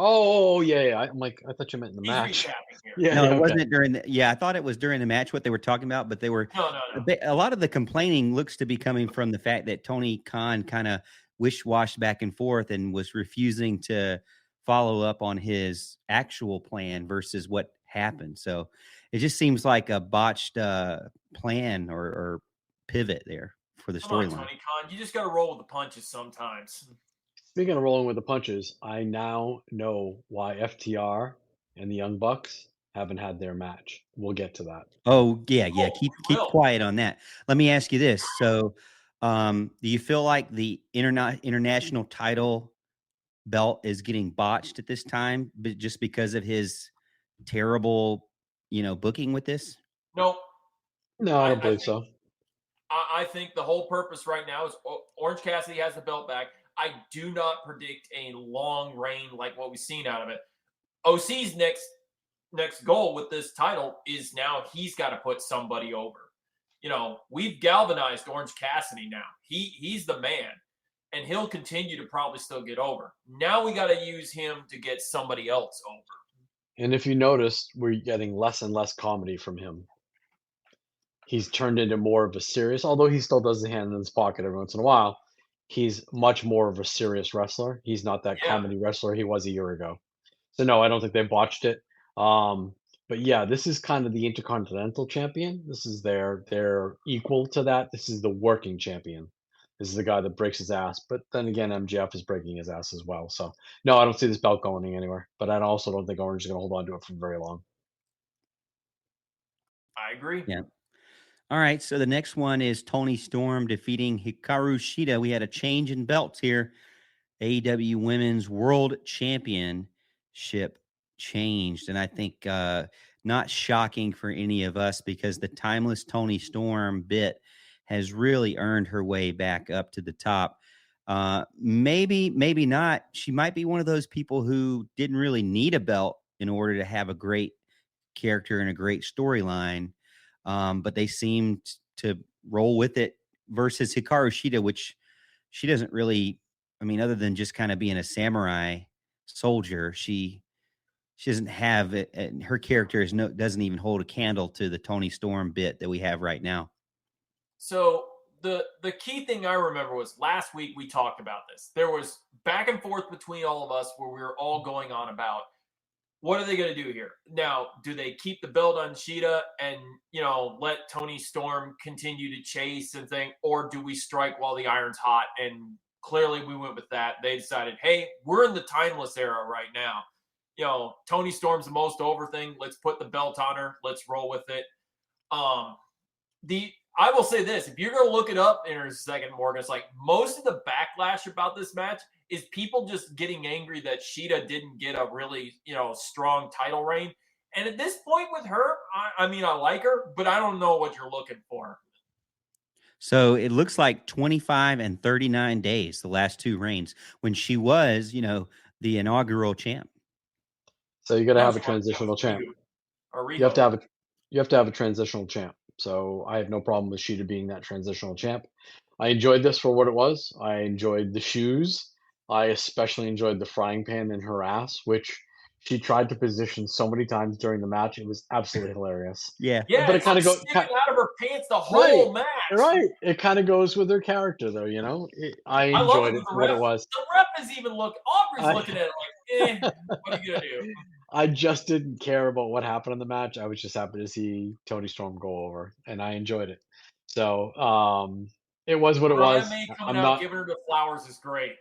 S3: Oh, yeah. I'm like, I thought you meant in the
S4: He's
S3: match.
S4: recapping here.
S3: Yeah,
S1: No,
S3: yeah,
S1: it
S3: okay.
S1: wasn't during the. Yeah, I thought it was during the match what they were talking about, but they were
S4: No.
S1: a lot of the complaining looks to be coming from the fact that Tony Khan kind of wish-washed back and forth and was refusing to follow up on his actual plan versus what happened. So it just seems like a botched plan or pivot there for the
S4: Come on,
S1: storyline.
S4: Tony Khan. You just got to roll with the punches sometimes.
S3: Speaking of rolling with the punches, I now know why FTR and the Young Bucks haven't had their match. We'll get to that.
S1: Oh yeah.
S4: Oh,
S1: Keep
S4: we will.
S1: quiet on that. Let me ask you this. So, do you feel like the international title belt is getting botched at this time, but just because of his terrible, booking with this?
S4: Nope.
S3: No, I don't
S4: I
S3: believe
S4: think
S3: so.
S4: I think the whole purpose right now is Orange Cassidy has the belt back. I do not predict a long reign like what we've seen out of it. OC's next goal with this title is now he's got to put somebody over. We've galvanized Orange Cassidy now. He's the man, and he'll continue to probably still get over. Now we got to use him to get somebody else over.
S3: And if you noticed, we're getting less and less comedy from him. He's turned into more of a serious, although he still does the hand in his pocket every once in a while. He's much more of a serious wrestler. He's not that
S4: Yeah.
S3: comedy wrestler he was a year ago. So no, I don't think they botched it. But yeah, this is kind of the Intercontinental Champion. This is their equal to that. This is the working champion. This is the guy that breaks his ass. But then again, MJF is breaking his ass as well. So no, I don't see this belt going anywhere. But I also don't think Orange is going to hold on to it for very long.
S4: I agree.
S1: Yeah. All right. So the next one is Tony Storm defeating Hikaru Shida. We had a change in belts here. AEW Women's World Championship changed. And I think not shocking for any of us because the timeless Tony Storm bit has really earned her way back up to the top. Maybe not. She might be one of those people who didn't really need a belt in order to have a great character and a great storyline. But they seemed to roll with it versus Hikaru Shida, which she doesn't really, I mean, other than just kind of being a samurai soldier, she doesn't have it. And her character doesn't even hold a candle to the Tony Storm bit that we have right now.
S4: So the key thing I remember was last week we talked about this. There was back and forth between all of us where we were all going on about what are they going to do here? Now, do they keep the belt on Sheeta and, let Tony Storm continue to chase and think, or do we strike while the iron's hot? And clearly we went with that. They decided, hey, we're in the timeless era right now. Tony Storm's the most over thing. Let's put the belt on her. Let's roll with it. I will say this, if you're going to look it up in a second, Morgan, it's like most of the backlash about this match is people just getting angry that Sheeta didn't get a really, strong title reign. And at this point with her, I like her, but I don't know what you're looking for.
S1: So it looks like 25 and 39 days, the last two reigns, when she was, the inaugural champ.
S3: So you got to have a transitional champ. You have to have a transitional champ. So I have no problem with Sheeta being that transitional champ. I enjoyed this for what it was. I enjoyed the shoes. I especially enjoyed the frying pan in her ass, which she tried to position so many times during the match. It was absolutely hilarious.
S1: Yeah.
S4: But it kind of goes sticking out of her pants the whole match.
S3: Right. It kind of goes with her character, though. I enjoyed it for what it was.
S4: The ref is even Aubrey's looking at it like, what are you gonna do?
S3: I just didn't care about what happened in the match. I was just happy to see Tony Storm go over, and I enjoyed it. So it was what it was.
S4: Coming out giving her the flowers is great.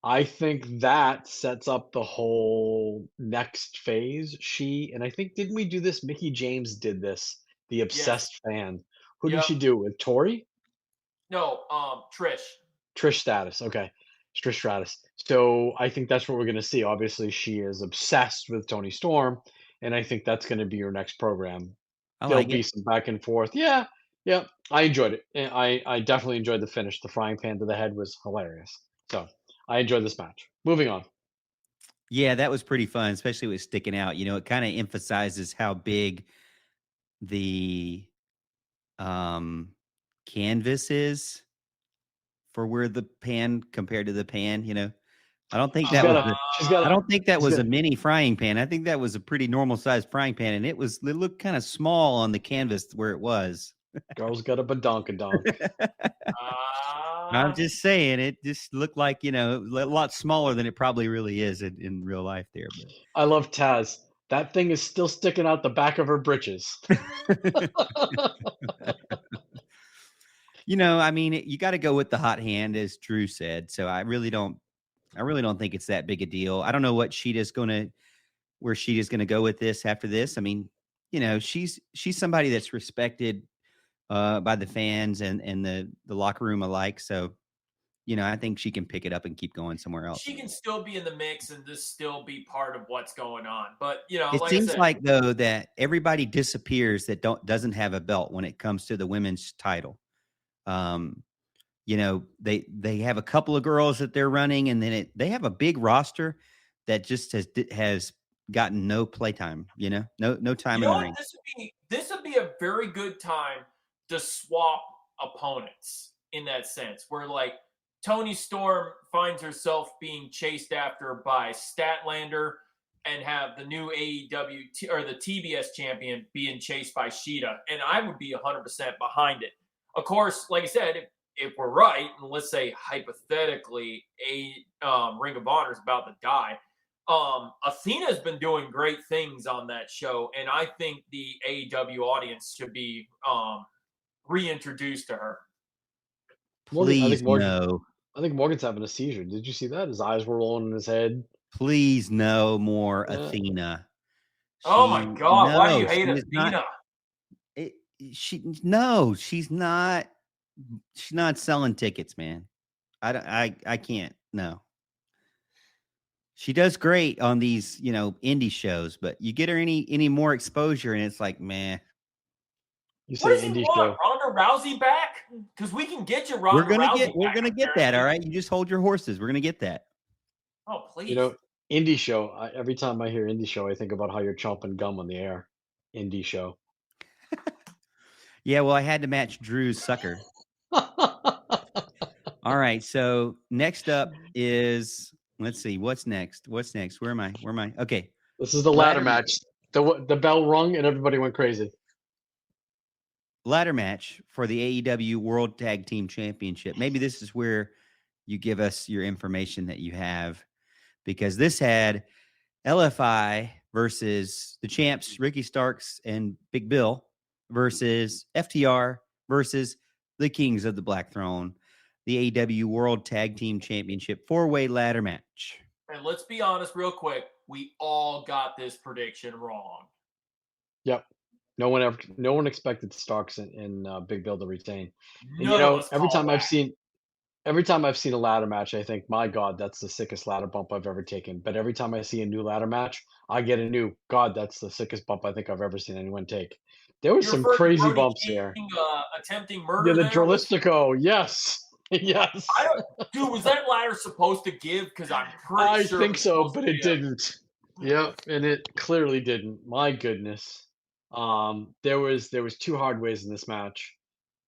S3: I think that sets up the whole next phase. And I think, didn't we do this? Mickey James did this. The obsessed fan. Who did she do with Tori?
S4: No, Trish.
S3: Trish Stratus. Okay. Trish Stratus. So I think that's what we're going to see. Obviously, she is obsessed with Tony Storm, and I think that's going to be her next program. There'll be some back and forth. Yeah. I enjoyed it. And I definitely enjoyed the finish. The frying pan to the head was hilarious. So I enjoyed this match. Moving on.
S1: Yeah, that was pretty fun, especially with sticking out. It kind of emphasizes how big the canvas is for where the pan compared to the pan. I don't think that was a mini frying pan. I think that was a pretty normal sized frying pan, and it looked kind of small on the canvas where it was.
S3: Girl's got a badonkadonk.
S1: I'm just saying, it just looked like, a lot smaller than it probably really is in real life there. But.
S3: I love Taz. That thing is still sticking out the back of her britches.
S1: You got to go with the hot hand, as Drew said. So I really don't think it's that big a deal. I don't know where Sheeta's going to go with this after this. She's somebody that's respected by the fans and the locker room alike. So, I think she can pick it up and keep going somewhere else.
S4: She can still be in the mix and just still be part of what's going on. But,
S1: it seems like, though, that everybody disappears that doesn't have a belt when it comes to the women's title. They have a couple of girls that they're running, and then they have a big roster that just has gotten no playtime, no time in the ring.
S4: This would be a very good time to swap opponents in that sense, where like Tony Storm finds herself being chased after by Statlander and have the new AEW or the TBS champion being chased by Sheeta. And I would be 100% behind it. Of course, like I said, if we're right, and let's say hypothetically Ring of Honor is about to die, Athena's been doing great things on that show, and I think the AEW audience should be reintroduced to her.
S1: Please, no.
S3: I think Morgan's having a seizure. Did you see that? His eyes were rolling in his head.
S1: Please, no more Athena.
S4: Oh my God! Why do you hate Athena?
S1: She's not. She's not selling tickets, man. I can't. No. She does great on these, indie shows, but you get her any more exposure, and it's like, man.
S3: You say indie show.
S4: Ronda Rousey back? Because we can get you Ronda Rousey.
S1: We're gonna get that. All right, you just hold your horses. We're gonna get that.
S4: Oh, please.
S3: Indie show. Every time I hear indie show, I think about how you're chomping gum on the air. Indie show.
S1: Yeah, well, I had to match Drew's sucker. All right, so next up is, let's see, what's next? Where am I? Okay.
S3: This is the ladder match. The bell rung and everybody went crazy.
S1: Ladder match for the AEW World Tag Team Championship. Maybe this is where you give us your information that you have, because this had LFI versus the champs, Ricky Starks and Big Bill, versus FTR versus the Kings of the Black Throne, the AEW World Tag Team Championship 4-way ladder match.
S4: And let's be honest real quick. We all got this prediction wrong.
S3: Yep. No one expected Starks and Big Bill to retain. And
S4: None of us
S3: every
S4: called
S3: time I've
S4: that.
S3: seen a ladder match, I think, my God, that's the sickest ladder bump I've ever taken. But every time I see a new ladder match, I get a new, God, that's the sickest bump I think I've ever seen anyone take. There was
S4: You
S3: some
S4: referred to
S3: crazy
S4: Brody
S3: bumps here.
S4: King attempting
S3: Yeah,
S4: murder
S3: the
S4: there?
S3: Drolistico, yes. Yes.
S4: Dude, was that ladder supposed to give? Because I'm pretty
S3: I
S4: sure
S3: think
S4: was
S3: so,
S4: supposed
S3: but
S4: to
S3: it didn't. Yep, and it clearly didn't. My goodness. There was two hard ways in this match.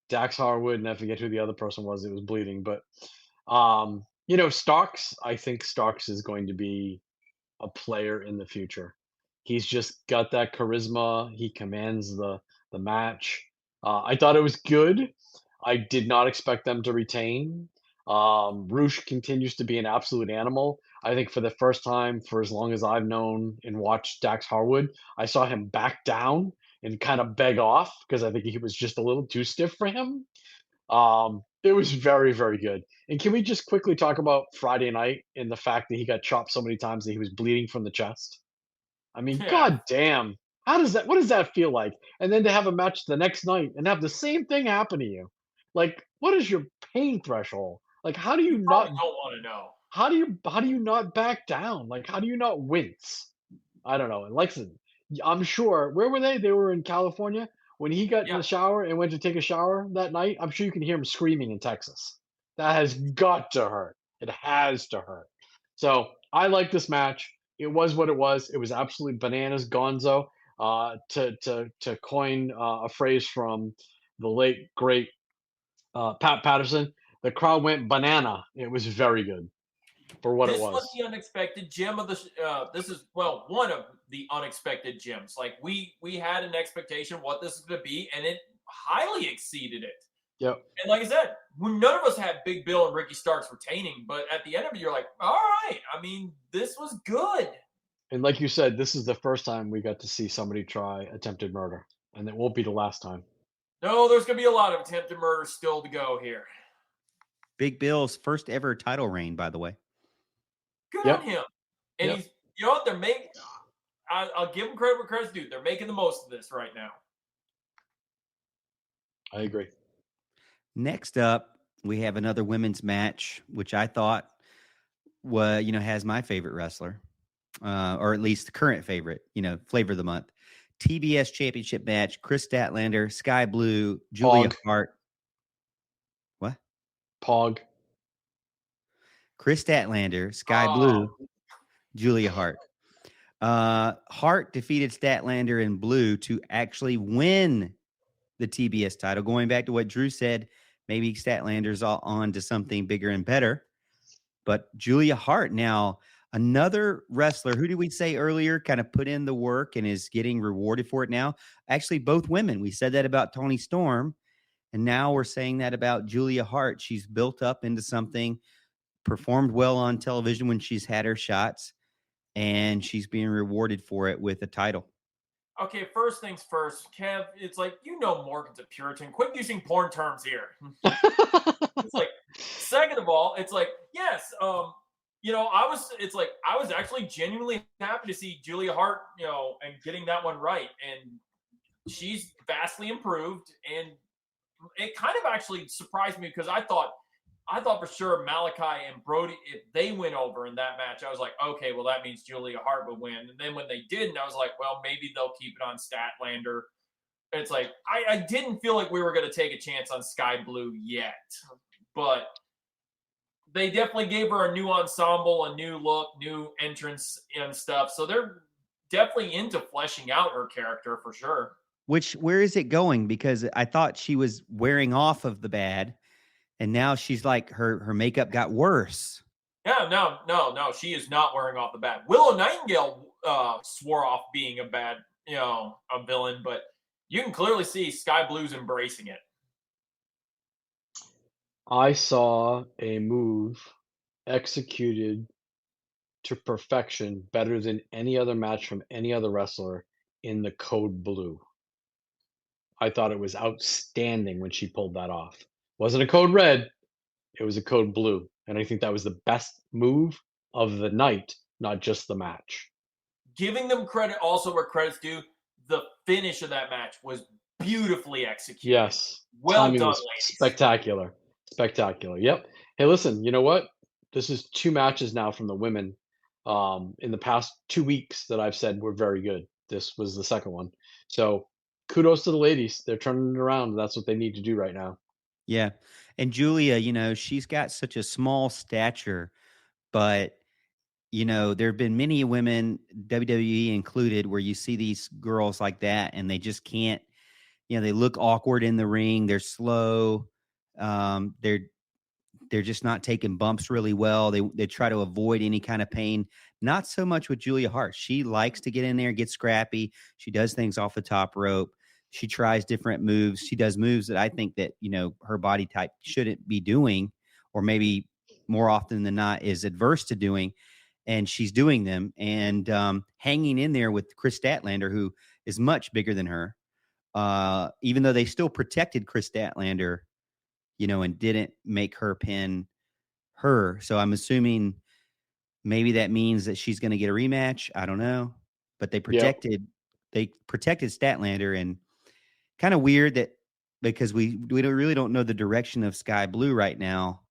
S3: Dax Harwood, and I forget who the other person was that was bleeding, but Starks, I think Starks is going to be a player in the future. He's just got that charisma. He commands the match. I thought it was good. I did not expect them to retain. Roosh continues to be an absolute animal. I think for the first time for as long as I've known and watched Dax Harwood, I saw him back down and kind of beg off because I think he was just a little too stiff for him. It was very, very good. And can we just quickly talk about Friday night and the fact that he got chopped so many times that he was bleeding from the chest? I mean,
S4: Yeah.
S3: god damn. What does that feel like? And then to have a match the next night and have the same thing happen to you. Like, what is your pain threshold? Like, how do you
S4: Probably
S3: not
S4: don't want to know.
S3: how do you not back down? Like, how do you not wince? I don't know. And listen, I'm sure where were they? They were in California. When he got in
S4: Yeah.
S3: the shower and went to take a shower that night, I'm sure you can hear him screaming in Texas. That has got to hurt. It has to hurt. So I like this match. It was what it was. It was absolutely bananas gonzo. To coin a phrase from the late great Pat Patterson, the crowd went banana. It was very good for what it
S4: This was
S3: was.
S4: the unexpected gem of the. This is one of the unexpected gems. Like we had an expectation what this is going to be, and it highly exceeded it.
S3: Yep.
S4: And like I said, none of us had Big Bill and Ricky Starks retaining, but at the end of it, you're like, all right. I mean, this was good.
S3: And like you said, this is the first time we got to see somebody try attempted murder, and it won't be the last time.
S4: No, there's going to be a lot of attempted murder still to go here.
S1: Big Bill's first ever title reign, by the way.
S4: Good
S3: Yep.
S4: on him. And
S3: Yep.
S4: he's, you know what, they're making. I'll give him credit where credit's due. They're making the most of this right now.
S3: I agree.
S1: Next up, we have another women's match, which I thought has my favorite wrestler, or at least the current favorite, flavor of the month. TBS Championship match, Chris Statlander, Sky Blue, Julia
S3: Pog.
S1: Hart. What?
S3: Pog.
S1: Chris Statlander, Sky Blue, Julia Hart. Hart defeated Statlander in blue to actually win the TBS title. Going back to what Drew said, maybe Statlander's on to something bigger and better. But Julia Hart now, another wrestler, who did we say earlier kind of put in the work and is getting rewarded for it now? Actually, both women. We said that about Toni Storm, and now we're saying that about Julia Hart. She's built up into something, performed well on television when she's had her shots, and she's being rewarded for it with a title.
S4: Okay, first things first, Kev, it's like, Morgan's a Puritan. Quit using porn terms here. It's like, second of all, it's like, yes, I was actually genuinely happy to see Julia Hart, and getting that one right. And she's vastly improved. And it kind of actually surprised me because I thought for sure Malachi and Brody, if they went over in that match, I was like, okay, well, that means Julia Hart would win. And then when they didn't, I was like, well, maybe they'll keep it on Statlander. It's like, I didn't feel like we were going to take a chance on Sky Blue yet. But they definitely gave her a new ensemble, a new look, new entrance and stuff. So they're definitely into fleshing out her character for sure.
S1: Where is it going? Because I thought she was wearing off of the bad. And now she's like, her makeup got worse.
S4: Yeah, no. She is not wearing off the bad. Willow Nightingale swore off being a villain, but you can clearly see Sky Blue's embracing it.
S3: I saw a move executed to perfection, better than any other match from any other wrestler in the code blue. I thought it was outstanding when she pulled that off. Wasn't a code red, it was a code blue. And I think that was the best move of the night, not just the match.
S4: Giving them credit also where credit's due. The finish of that match was beautifully executed.
S3: Yes.
S4: Well
S3: Timing
S4: done,
S3: was
S4: ladies.
S3: spectacular. Spectacular. Yep. Hey, listen, you know what? This is 2 matches now from the women, in the past 2 weeks that I've said were very good. This was the second one. So, kudos to the ladies. They're turning it around. That's what they need to do right now.
S1: Yeah. And Julia, she's got such a small stature, but there have been many women, WWE included, where you see these girls like that and they just can't, they look awkward in the ring. They're slow. They're just not taking bumps really well. They try to avoid any kind of pain. Not so much with Julia Hart. She likes to get in there, get scrappy. She does things off the top rope. She tries different moves. She does moves that I think that, her body type shouldn't be doing, or maybe more often than not is adverse to doing. And she's doing them and hanging in there with Chris Statlander, who is much bigger than her. Even though they still protected Chris Statlander, and didn't make her pin her. So I'm assuming maybe that means that she's going to get a rematch. I don't know, but they
S3: Yep.
S1: protected Statlander, and kind of weird that because we really don't know the direction of Sky Blue right now,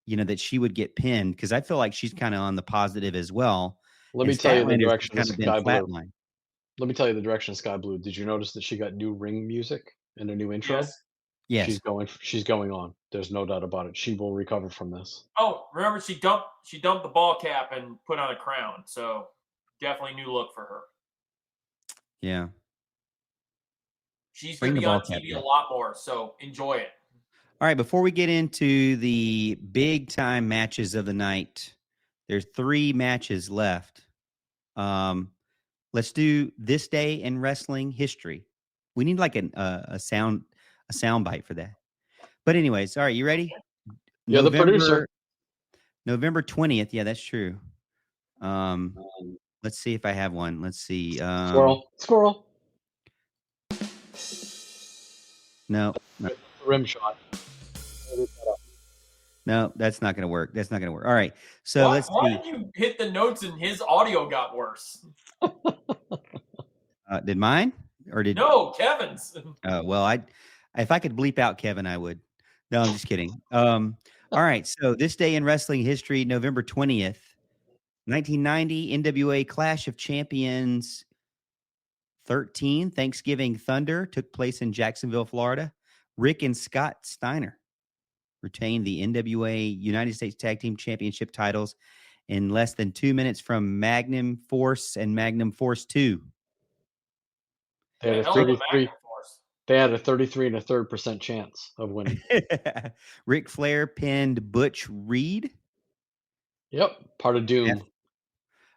S1: that she would get pinned, because I feel like she's kind of on the positive as well.
S3: Let
S1: And
S3: me tell you the
S1: Statlander's just
S3: direction of
S1: kind of been
S3: Sky Blue.
S1: flatlined.
S3: Let me tell you the direction of Sky Blue. Did you notice that she got new ring music and a new intro?
S4: Yes.
S1: Yes.
S3: She's going on. There's no doubt about it. She will recover from this.
S4: Oh, remember she dumped the ball cap and put on a crown. So definitely new look for her.
S1: Yeah.
S4: She's going to be on TV a lot more, so enjoy it.
S1: All right, before we get into the big time matches of the night, there's 3 matches left. Let's do this day in wrestling history. We need like a sound bite for that. But anyways, all right, you ready?
S3: You're the producer.
S1: November 20th. Yeah, that's true. Let's see if I have one. Let's see.
S3: Squirrel.
S1: No.
S3: Rim shot.
S1: No, that's not going to work. All right. So let's see.
S4: Why did you hit the notes and his audio got worse?
S1: Did mine or did
S4: no Kevin's?
S1: Well, if I could bleep out Kevin, I would. No, I'm just kidding. All right. So this day in wrestling history, November 20th, 1990, NWA Clash of Champions 13, Thanksgiving Thunder, took place in Jacksonville, Florida. Rick and Scott Steiner retained the NWA United States Tag Team Championship titles in less than 2 minutes from Magnum Force and Magnum Force 2.
S3: They had a 33. They had a 33.3% chance of winning.
S1: Ric Flair pinned Butch Reed.
S3: Yep, part of Doom.
S1: Yeah.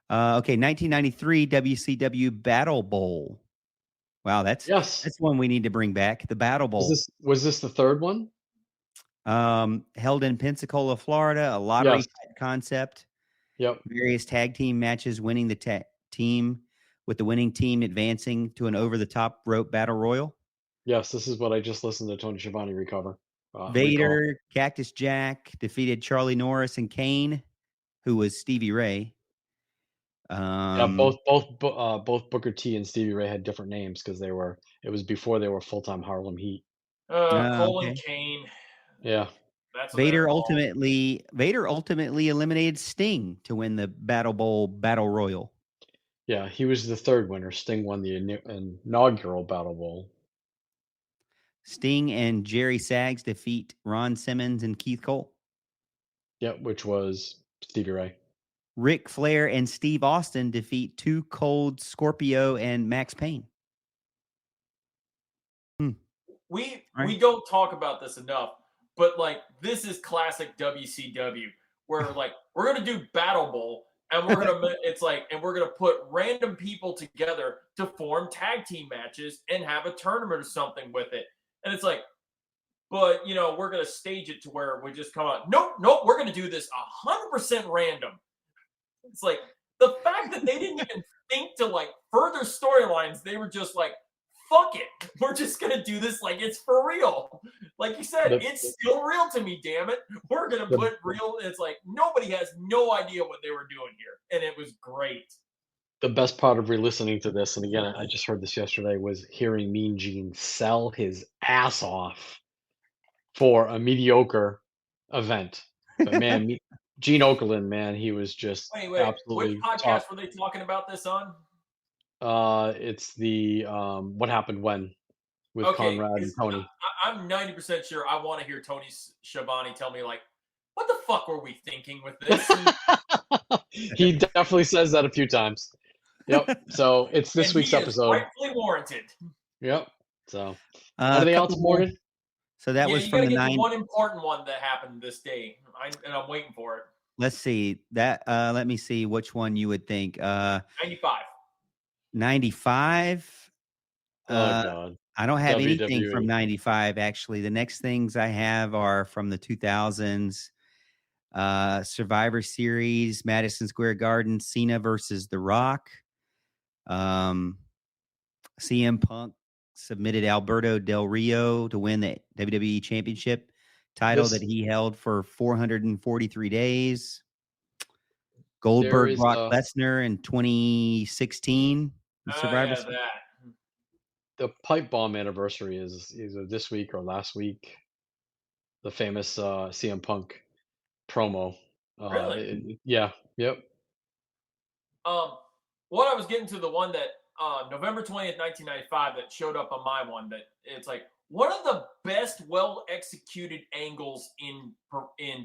S1: Okay, 1993 WCW Battle Bowl. Wow, that's one we need to bring back. The Battle Bowl.
S3: Was this the third one?
S1: Held in Pensacola, Florida, a lottery type concept.
S3: Yep.
S1: Various tag team matches, winning the team, with the winning team advancing to an over-the-top rope battle royal.
S3: Yes, this is what I just listened to Tony Schiavone recover.
S1: Vader, Cactus Jack defeated Charlie Norris and Kane, who was Stevie Ray.
S3: Both Booker T and Stevie Ray had different names because it was before they were full-time Harlem Heat.
S4: Cole and Kane.
S3: Yeah.
S1: Vader ultimately eliminated Sting to win the Battle Bowl Battle Royal.
S3: Yeah, he was the third winner. Sting won the inaugural Battle Bowl.
S1: Sting and Jerry Saggs defeat Ron Simmons and Keith Cole.
S3: Yep, which was Stevie Ray.
S1: Ric Flair and Steve Austin defeat Too Cold, Scorpio, and Max Payne.
S4: We don't talk about this enough, but this is classic WCW, where we're gonna do Battle Bowl, and we're gonna put random people together to form tag team matches and have a tournament or something with it, and it's but we're gonna stage it to where we just come out. Nope, we're gonna do this 100% random. It's like the fact that they didn't even think to like further storylines. They were just like, fuck it. We're just going to do this like it's for real. Like you said, it's still real to me, damn it. We're going to put real. It's like nobody has no idea what they were doing here. And it was great.
S3: The best part of re-listening to this, and again, I just heard this yesterday, was hearing Mean Gene sell his ass off for a mediocre event. But man, Gene Okerlund, man, he was just
S4: Wait.
S3: absolutely
S4: Which podcast
S3: top.
S4: were they talking about this on?
S3: It's the What Happened When with
S4: Okay,
S3: Conrad and Tony.
S4: I'm 90% sure I want to hear Tony Schiavone tell me like, what the fuck were we thinking with this?
S3: He definitely says that a few times. Yep. So it's this week's episode.
S4: Rightfully warranted.
S3: Yep. So anything else, Morgan?
S1: So that was from the
S4: one important one that happened this day, and I'm waiting for it.
S1: Let's see that. Let me see which one you would think.
S4: 95.
S1: 95.
S3: Oh God.
S1: I don't have
S3: WWE.
S1: anything from 95. Actually, the next things I have are from the 2000s. Survivor Series, Madison Square Garden, Cena versus The Rock. CM Punk submitted Alberto Del Rio to win the WWE Championship title that he held for 443 days. Goldberg, Brock Lesnar in 2016. Survivor Series.
S3: The pipe bomb anniversary is either this week or last week. The famous CM Punk promo.
S4: Really?
S3: Yeah. Yep.
S4: What I was getting to, the one that November 20th, 1995, that showed up on my one, that it's like one of the best well executed angles in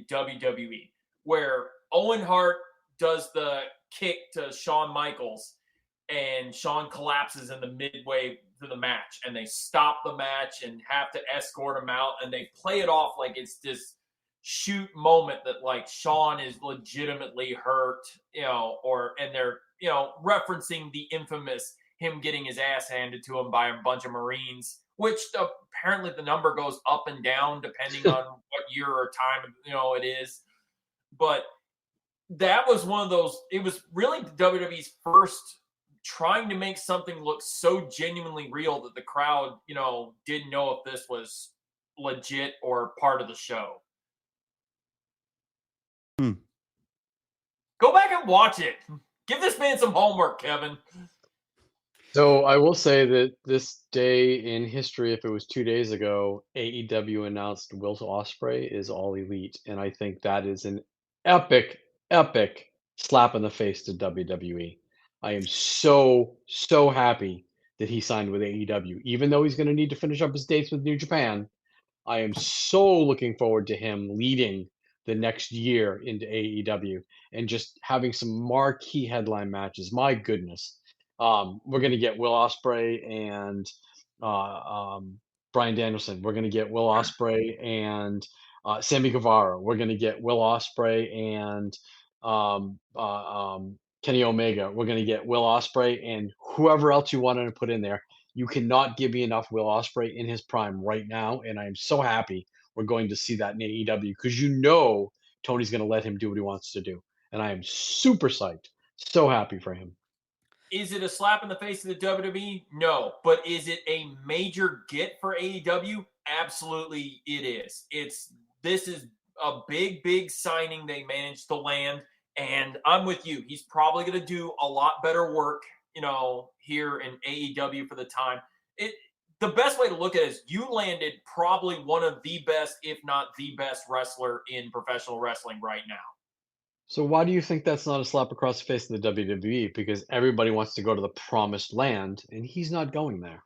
S4: WWE, where Owen Hart does the kick to Shawn Michaels and Shawn collapses in the midway through the match, and they stop the match and have to escort him out, and they play it off like it's this shoot moment that like Shawn is legitimately hurt, and they're, referencing the infamous him getting his ass handed to him by a bunch of Marines, which apparently the number goes up and down depending on what year or time, it is. But that was one of those, it was really WWE's first trying to make something look so genuinely real that the crowd, didn't know if this was legit or part of the show. Go back and watch it. Give this man some homework, Kevin.
S3: So I will say that this day in history, if it was 2 days ago, AEW announced Will Ospreay is All Elite, and I think that is an epic slap in the face to WWE. I am so happy that he signed with AEW, even though he's going to need to finish up his dates with New Japan. I am so looking forward to him leading the next year into AEW and just having some marquee headline matches. My goodness. We're going to get Will Ospreay and Bryan Danielson. We're going to get Will Ospreay and Sammy Guevara. We're going to get Will Ospreay and Kenny Omega. We're going to get Will Ospreay and whoever else you wanted to put in there. You cannot give me enough Will Ospreay in his prime right now, and I'm so happy we're going to see that in AEW because Tony's going to let him do what he wants to do, and I am super psyched, so happy for him.
S4: Is it a slap in the face of the WWE? No, but is it a major get for AEW? Absolutely, it is. This is a big signing they managed to land, and I'm with you. He's probably going to do a lot better work, here in AEW for the time. The best way to look at it is you landed probably one of the best, if not the best wrestler in professional wrestling right now.
S3: So why do you think that's not a slap across the face of the WWE? Because everybody wants to go to the promised land, and he's not going there.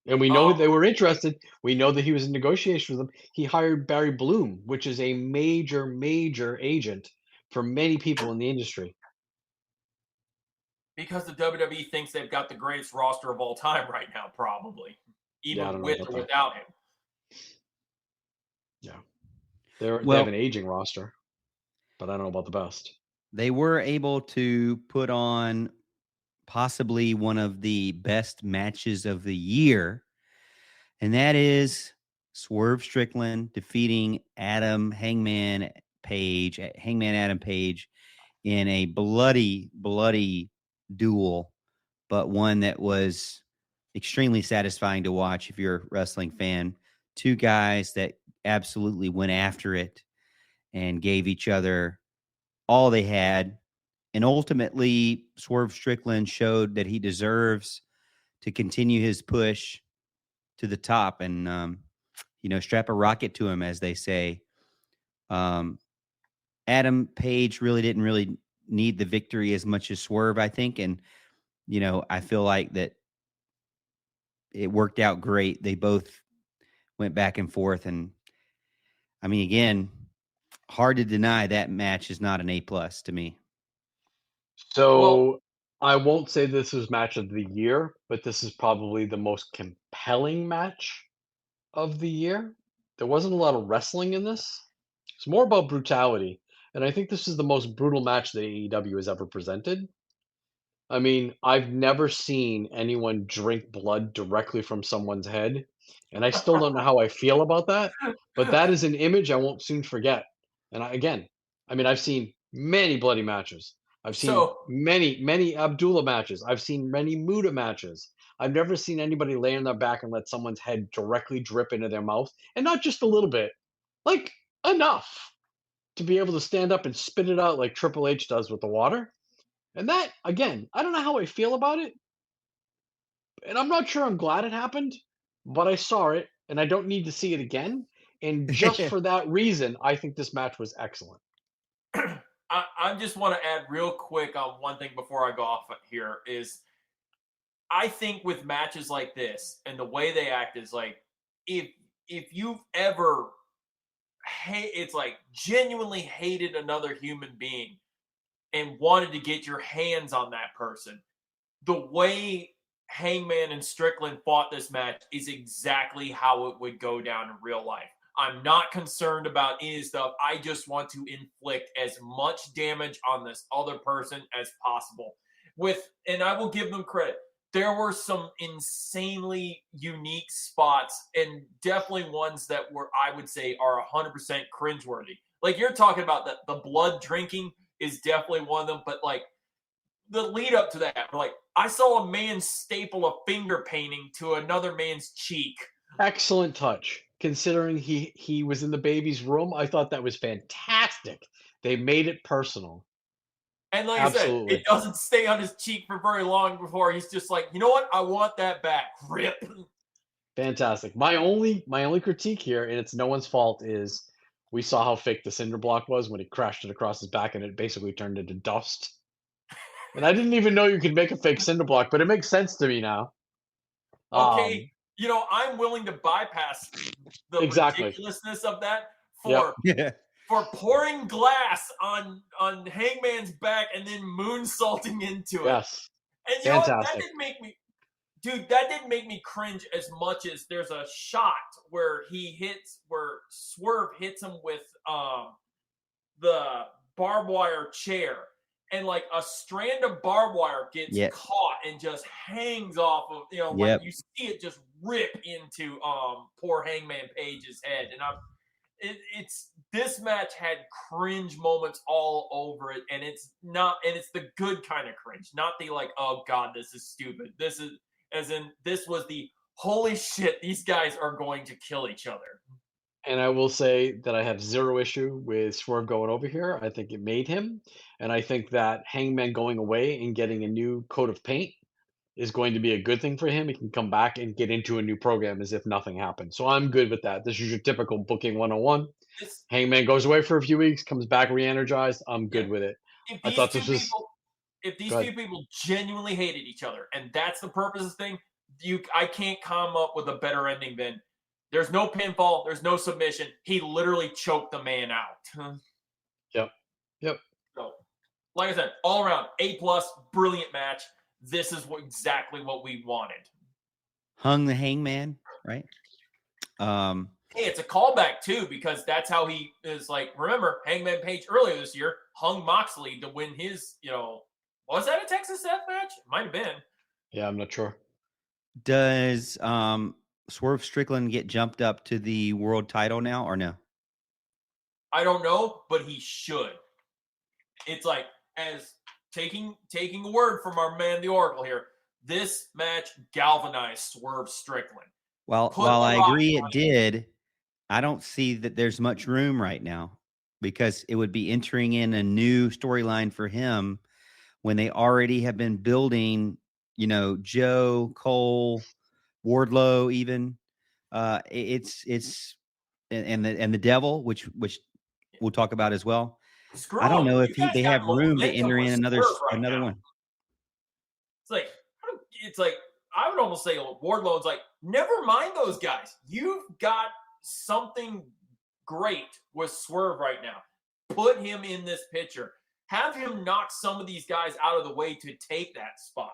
S3: And we know they were interested. We know that he was in negotiation with them. He hired Barry Bloom, which is a major agent for many people in the industry.
S4: Because the WWE thinks they've got the greatest roster of all time right now, probably. Even with or without him.
S3: Yeah. They have an aging roster, but I don't know about the best.
S1: They were able to put on possibly one of the best matches of the year, and that is Swerve Strickland defeating Hangman Adam Page in a bloody duel, but one that was extremely satisfying to watch if you're a wrestling fan. Two guys that absolutely went after it and gave each other all they had. And ultimately, Swerve Strickland showed that he deserves to continue his push to the top and, strap a rocket to him, as they say. Adam Page didn't really need the victory as much as Swerve, I think. And, I feel like that it worked out great. They both went back and forth. And I mean, again, hard to deny that match is not an A+ to me.
S3: So
S4: Well,
S3: I won't say this is match of the year, but this is probably the most compelling match of the year. There wasn't a lot of wrestling in this. It's more about brutality, and I think this is the most brutal match that AEW has ever presented. I mean, I've never seen anyone drink blood directly from someone's head, and I still don't know how I feel about that, but that is an image I won't soon forget. And again, I mean, I've seen many bloody matches. I've seen
S4: so
S3: many Abdullah matches. I've seen many Muda matches. I've never seen anybody lay on their back and let someone's head directly drip into their mouth, and not just a little bit, like enough to be able to stand up and spit it out like Triple H does with the water. And that, again, I don't know how I feel about it, and I'm not sure I'm glad it happened, but I saw it, and I don't need to see it again. And just for that reason, I think this match was excellent.
S4: I just want to add real quick on one thing before I go off here is I think with matches like this and the way they act is like if you've ever it's like genuinely hated another human being and wanted to get your hands on that person, the way Hangman and Strickland fought this match is exactly how it would go down in real life. I'm not concerned about any stuff. I just want to inflict as much damage on this other person as possible. And I will give them credit. There were some insanely unique spots and definitely ones that I would say, are 100% cringeworthy. Like you're talking about the blood drinking is definitely one of them, but like the lead up to that, like I saw a man staple a finger painting to another man's cheek.
S3: Excellent touch. Considering he was in the baby's room, I thought that was fantastic. They made it personal.
S4: And like I said, it
S3: Absolutely.
S4: doesn't stay on his cheek for very long before he's just like, you know what? I want that back. Rip.
S3: Fantastic. My only critique here, and it's no one's fault, is we saw how fake the cinder block was when he crashed it across his back and it basically turned into dust. And I didn't even know you could make a fake cinder block, but it makes sense to me now.
S4: Okay,
S3: Um,
S4: I'm willing to bypass the
S3: exactly.
S4: ridiculousness of that
S3: Yep.
S4: for pouring glass on Hangman's back and then moonsaulting into it.
S3: Yes.
S4: And you know what?
S3: Fantastic.
S4: That didn't make me cringe as much as there's a shot where Swerve hits him with the barbed wire chair, and like a strand of barbed wire gets caught and just hangs off of like you see it just rip into poor Hangman Page's head. And it's this match had cringe moments all over it, and it's the good kind of cringe, not the like, oh god, this is stupid. This is this was the holy shit, these guys are going to kill each other.
S3: And I will say that I have zero issue with Swerve going over here. I think it made him. And I think that Hangman going away and getting a new coat of paint is going to be a good thing for him. He can come back and get into a new program as if nothing happened. So I'm good with that. This is your typical booking 101.
S4: This,
S3: Hangman goes away for a few weeks, comes back re-energized. I'm
S4: yeah,
S3: good with it.
S4: if
S3: I
S4: these
S3: thought
S4: two
S3: this was
S4: people if these
S3: good.
S4: two people genuinely hated each other and that's the purpose of the thing, I can't come up with a better ending than there's no pinfall, there's no submission. He literally choked the man out.
S3: Yep. Yep.
S4: So, like I said, all around A+, brilliant match. This is exactly what we wanted.
S1: Hung the Hangman, right?
S4: Hey, it's a callback too, because that's how he is. Like, remember, Hangman Page earlier this year hung Moxley to win his, was that a Texas Death match? Might have been.
S3: Yeah, I'm not sure.
S1: Does Swerve Strickland get jumped up to the world title now or no?
S4: I don't know, but he should. It's like as taking a word from our man, the Oracle here, this match galvanized Swerve Strickland.
S1: While I agree it did, I don't see that there's much room right now because it would be entering in a new storyline for him when they already have been building, Joe, Cole, Wardlow, even. It's and the devil, which we'll talk about as well.
S4: Screw
S1: I don't
S4: him.
S1: know
S4: You
S1: if
S4: guys
S1: they
S4: got
S1: have room to
S4: momentum
S1: enter
S4: with
S1: in
S4: Swerve right
S1: another
S4: now.
S1: one.
S4: It's like I would almost say Wardlow's like, never mind those guys. You've got something great with Swerve right now. Put him in this picture. Have him knock some of these guys out of the way to take that spot.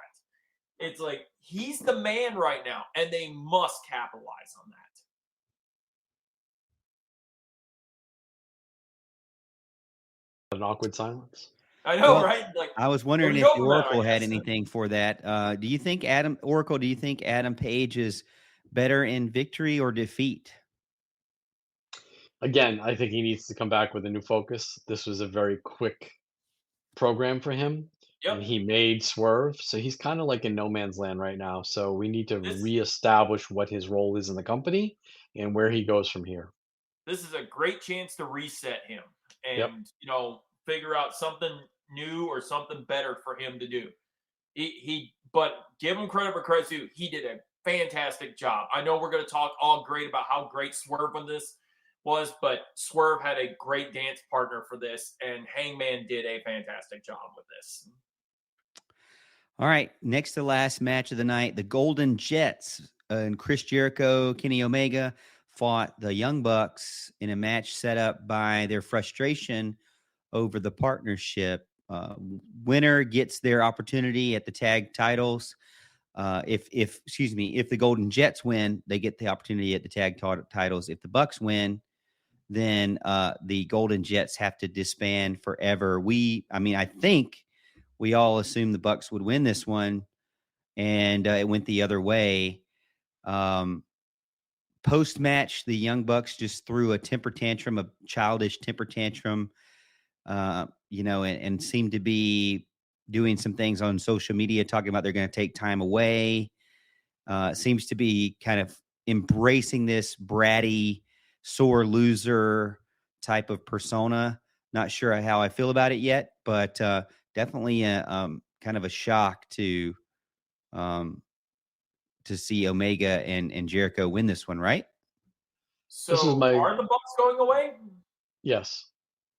S4: It's like he's the man right now, and they must capitalize on that.
S3: An awkward silence.
S4: I know, right? Like,
S1: I was wondering if the Oracle had anything for that. Do you think Adam Page is better in victory or defeat?
S3: Again, I think he needs to come back with a new focus. This was a very quick program for him, and he made Swerve, so he's kind of like in no man's land right now. So we need to reestablish what his role is in the company and where he goes from here.
S4: This is a great chance to reset him and figure out something new or something better for him to do. But give him credit for credit's due. He did a fantastic job. I know we're going to talk all great about how great Swerve on this was, but Swerve had a great dance partner for this, and Hangman did a fantastic job with this.
S1: All right, next to last match of the night, the Golden Jets and Chris Jericho, Kenny Omega fought the Young Bucks in a match set up by their frustration over the partnership. Winner gets their opportunity at the tag titles. If the Golden Jets win, they get the opportunity at the tag titles. If the Bucks win, then the Golden Jets have to disband forever. I think we all assumed the Bucks would win this one, and it went the other way. Post-match, the Young Bucks just threw a childish temper tantrum, and seemed to be doing some things on social media, talking about they're going to take time away. Seems to be kind of embracing this bratty, sore loser type of persona. Not sure how I feel about it yet, but definitely kind of a shock to see Omega and Jericho win this one, right?
S4: So are the Bucks going away?
S3: Yes.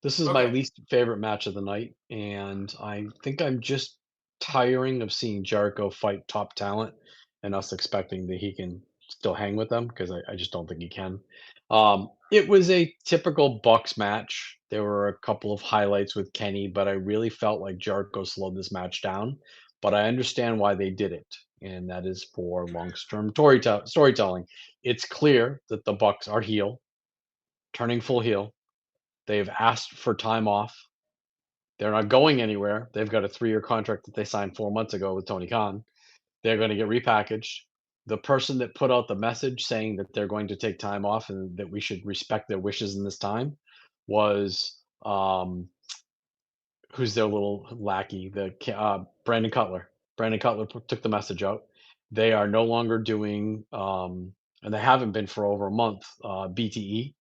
S3: This is my least favorite match of the night, and I think I'm just tiring of seeing Jericho fight top talent and us expecting that he can still hang with them because I just don't think he can. It was a typical Bucks match. There were a couple of highlights with Kenny, but I really felt like Jericho slowed this match down. But I understand why they did it, and that is for long-term storytelling. It's clear that the Bucks are heel, turning full heel. They've asked for time off. They're not going anywhere. They've got a 3-year contract that they signed 4 months ago with Tony Khan. They're going to get repackaged. The person that put out the message saying that they're going to take time off and that we should respect their wishes in this time was who's their little lackey, Brandon Cutler. Brandon Cutler took the message out. They are no longer doing, and they haven't been for over a month, BTE.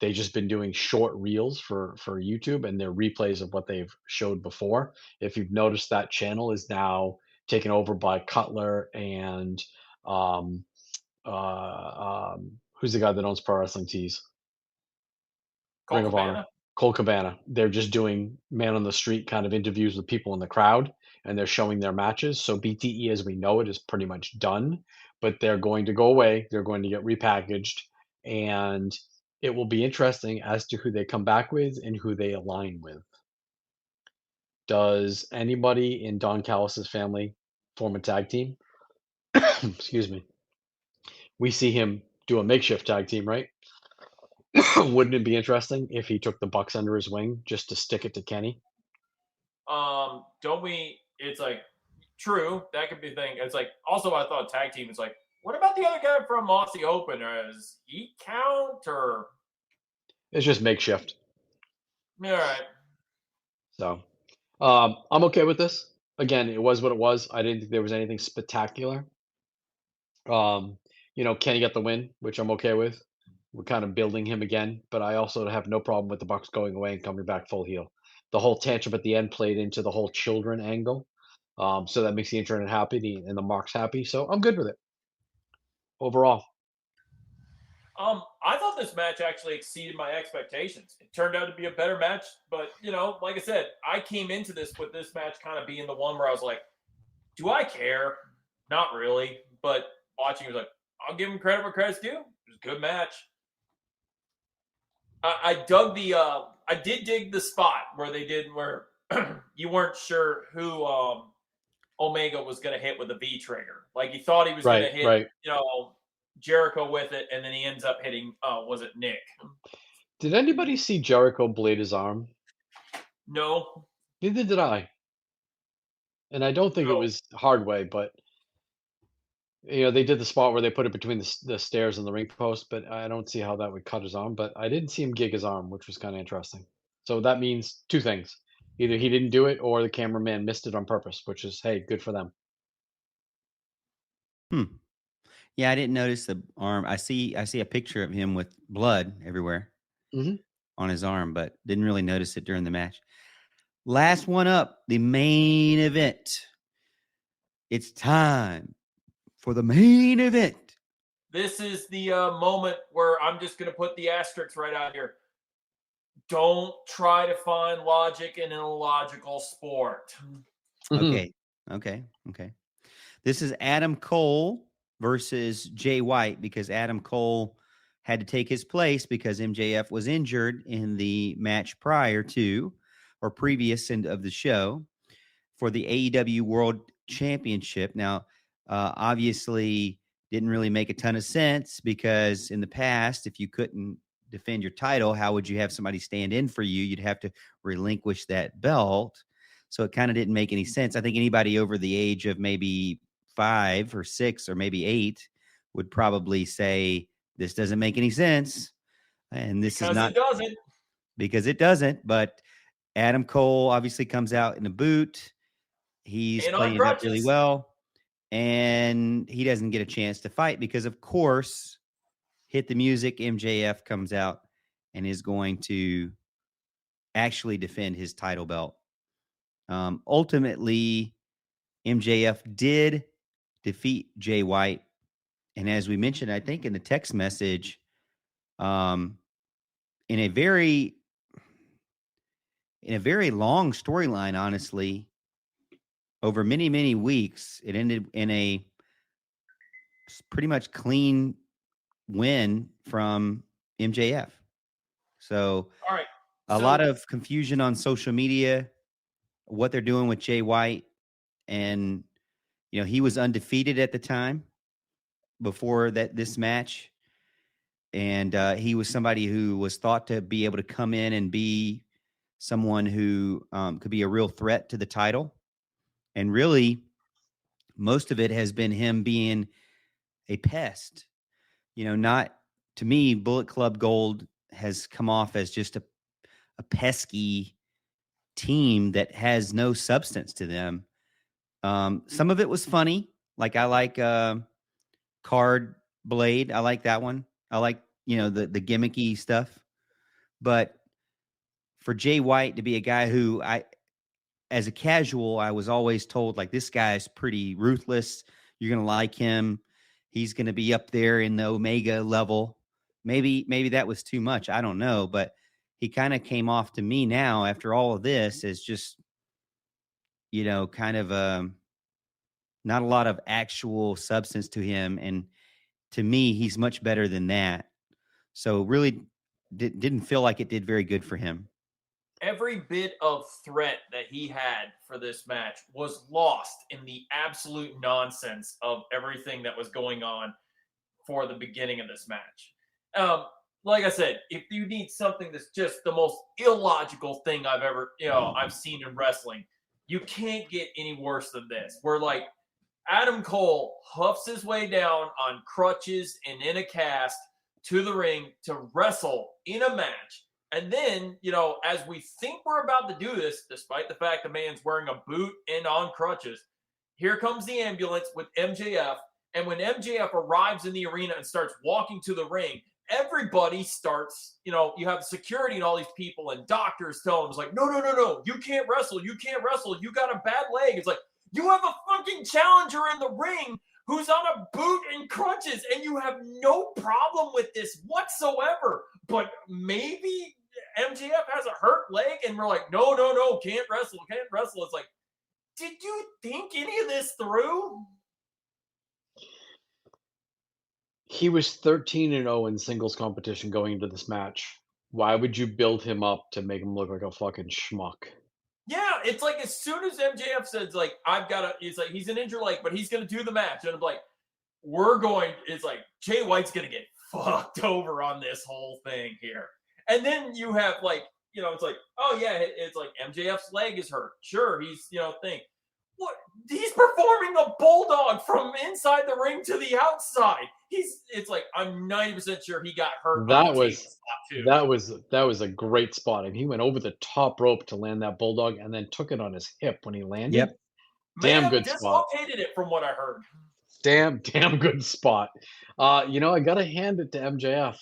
S3: They've just been doing short reels for YouTube, and they're replays of what they've showed before. If you've noticed, that channel is now taken over by Cutler and who's the guy that owns Pro Wrestling Tees? Ring of Honor. Cole Cabana. They're just doing man on the street kind of interviews with people in the crowd, and they're showing their matches. So BTE, as we know it, is pretty much done, but they're going to go away. They're going to get repackaged, and it will be interesting as to who they come back with and who they align with. Does anybody in Don Callis' family form a tag team? Excuse me. We see him do a makeshift tag team, right? Wouldn't it be interesting if he took the Bucks under his wing just to stick it to Kenny?
S4: Don't we? It's like true. That could be the thing. It's like also I thought tag team is like, what about the other guy from Aussie Open? Does he count or?
S3: It's just makeshift.
S4: All right.
S3: So, I'm okay with this. Again, it was what it was. I didn't think there was anything spectacular. Um, Kenny got the win, which I'm okay with. We're kind of building him again, but I also have no problem with the Bucks going away and coming back full heel. The whole tantrum at the end played into the whole children angle. So that makes the internet happy and the marks happy. So I'm good with it overall.
S4: I thought this match actually exceeded my expectations. It turned out to be a better match, but like I said, I came into this match kind of being the one where I was like, do I care? Not really, but watching it was like, I'll give him credit where credit's due. It was a good match. I did dig the spot where you weren't sure who Omega was going to hit with the V trigger. Like he thought he was going to hit,
S3: Right.
S4: Jericho with it, and then he ends up hitting. Was it Nick?
S3: Did anybody see Jericho blade his arm?
S4: No.
S3: Neither did I. And I don't think it
S4: No.
S3: was hard way, but they did the spot where they put it between the stairs and the ring post, but I don't see how that would cut his arm. But I didn't see him gig his arm, which was kind of interesting. So that means two things: either he didn't do it, or the cameraman missed it on purpose. Which is, hey, good for them.
S1: Yeah, I didn't notice the arm. I see a picture of him with blood everywhere
S3: Mhm.
S1: on his arm, but didn't really notice it during the match. Last one up, the main event. It's time for the main event.
S4: This is the moment where I'm just going to put the asterisk right out here. Don't try to find logic in an illogical sport.
S1: Okay. This is Adam Cole versus Jay White, because Adam Cole had to take his place because MJF was injured in the match prior to or previous end of the show for the AEW World Championship. Now, obviously, didn't really make a ton of sense because in the past, if you couldn't defend your title, how would you have somebody stand in for you? You'd have to relinquish that belt. So it kind of didn't make any sense. I think anybody over the age of maybe 5 or 6 or maybe 8 would probably say this doesn't make any sense. And this
S4: because
S1: is not
S4: it doesn't.
S1: because it doesn't. But Adam Cole obviously comes out in a boot. He's
S4: And on
S1: playing it up really
S4: crutches.
S1: well. And he doesn't get a chance to fight because, of course, hit the music. MJF comes out and is going to actually defend his title belt. Ultimately, MJF did defeat Jay White. And as we mentioned, I think in the text message, in a very long storyline, honestly, over many, many weeks, it ended in a pretty much clean win from MJF. So
S4: All right.
S1: a lot of confusion on social media, what they're doing with Jay White. And, he was undefeated at the time before this match. And he was somebody who was thought to be able to come in and be someone who could be a real threat to the title. And really, most of it has been him being a pest. Not to me, Bullet Club Gold has come off as just a pesky team that has no substance to them. Some of it was funny. Like I like Card Blade. I like that one. I like, the gimmicky stuff. But for Jay White to be a guy who as a casual, I was always told, like, this guy's pretty ruthless. You're going to like him. He's going to be up there in the Omega level. Maybe that was too much. I don't know. But he kind of came off to me now after all of this as just, kind of not a lot of actual substance to him. And to me, he's much better than that. So really didn't feel like it did very good for him.
S4: Every bit of threat that he had for this match was lost in the absolute nonsense of everything that was going on for the beginning of this match. Like I said, if you need something that's just the most illogical thing I've seen in wrestling, you can't get any worse than this. Where like Adam Cole huffs his way down on crutches and in a cast to the ring to wrestle in a match And then, as we think we're about to do this, despite the fact the man's wearing a boot and on crutches, here comes the ambulance with MJF. And when MJF arrives in the arena and starts walking to the ring, everybody starts, you have security and all these people and doctors telling them, like, no, you can't wrestle. You can't wrestle. You got a bad leg. It's like, you have a fucking challenger in the ring who's on a boot and crutches, and you have no problem with this whatsoever. But maybe MJF has a hurt leg, and we're like, no, can't wrestle. It's like, did you think any of this through?
S3: He was 13-0 in singles competition going into this match. Why would you build him up to make him look like a fucking schmuck?
S4: Yeah, it's like as soon as MJF says, like, he's like, he's an injured leg, but he's going to do the match. And I'm like, it's like, Jay White's going to get fucked over on this whole thing here. And then you have, like, it's like, oh, yeah, it's like MJF's leg is hurt. Sure, he's, thing. What? He's performing a bulldog from inside the ring to the outside. It's like, I'm 90% sure he got hurt.
S3: That was a great spot. And he went over the top rope to land that bulldog and then took it on his hip when he landed.
S1: Yep.
S3: Damn good spot.
S4: Dislocated it from what I heard.
S3: Damn good spot. I gotta hand it to MJF.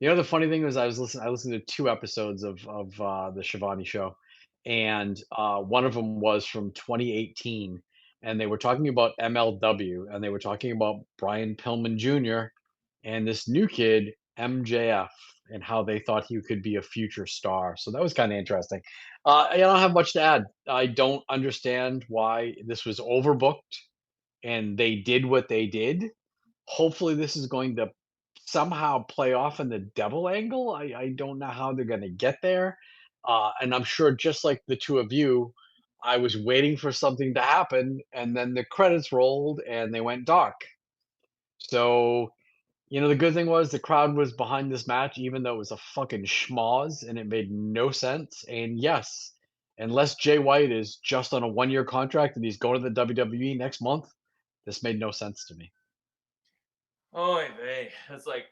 S3: The funny thing was I listened to 2 episodes of the Shivani show, and one of them was from 2018, and they were talking about MLW, and they were talking about Brian Pillman Jr. and this new kid MJF, and how they thought he could be a future star. So that was kind of interesting. I don't have much to add. I don't understand why this was overbooked and they did what they did. Hopefully, this is going to somehow play off in the devil angle. I don't know how they're going to get there. And I'm sure, just like the two of you, I was waiting for something to happen, and then the credits rolled and they went dark. So, the good thing was the crowd was behind this match, even though it was a fucking schmoz and it made no sense. And yes, unless Jay White is just on a 1-year contract and he's going to the WWE next month, this made no sense to me.
S4: Oh, hey, it's like,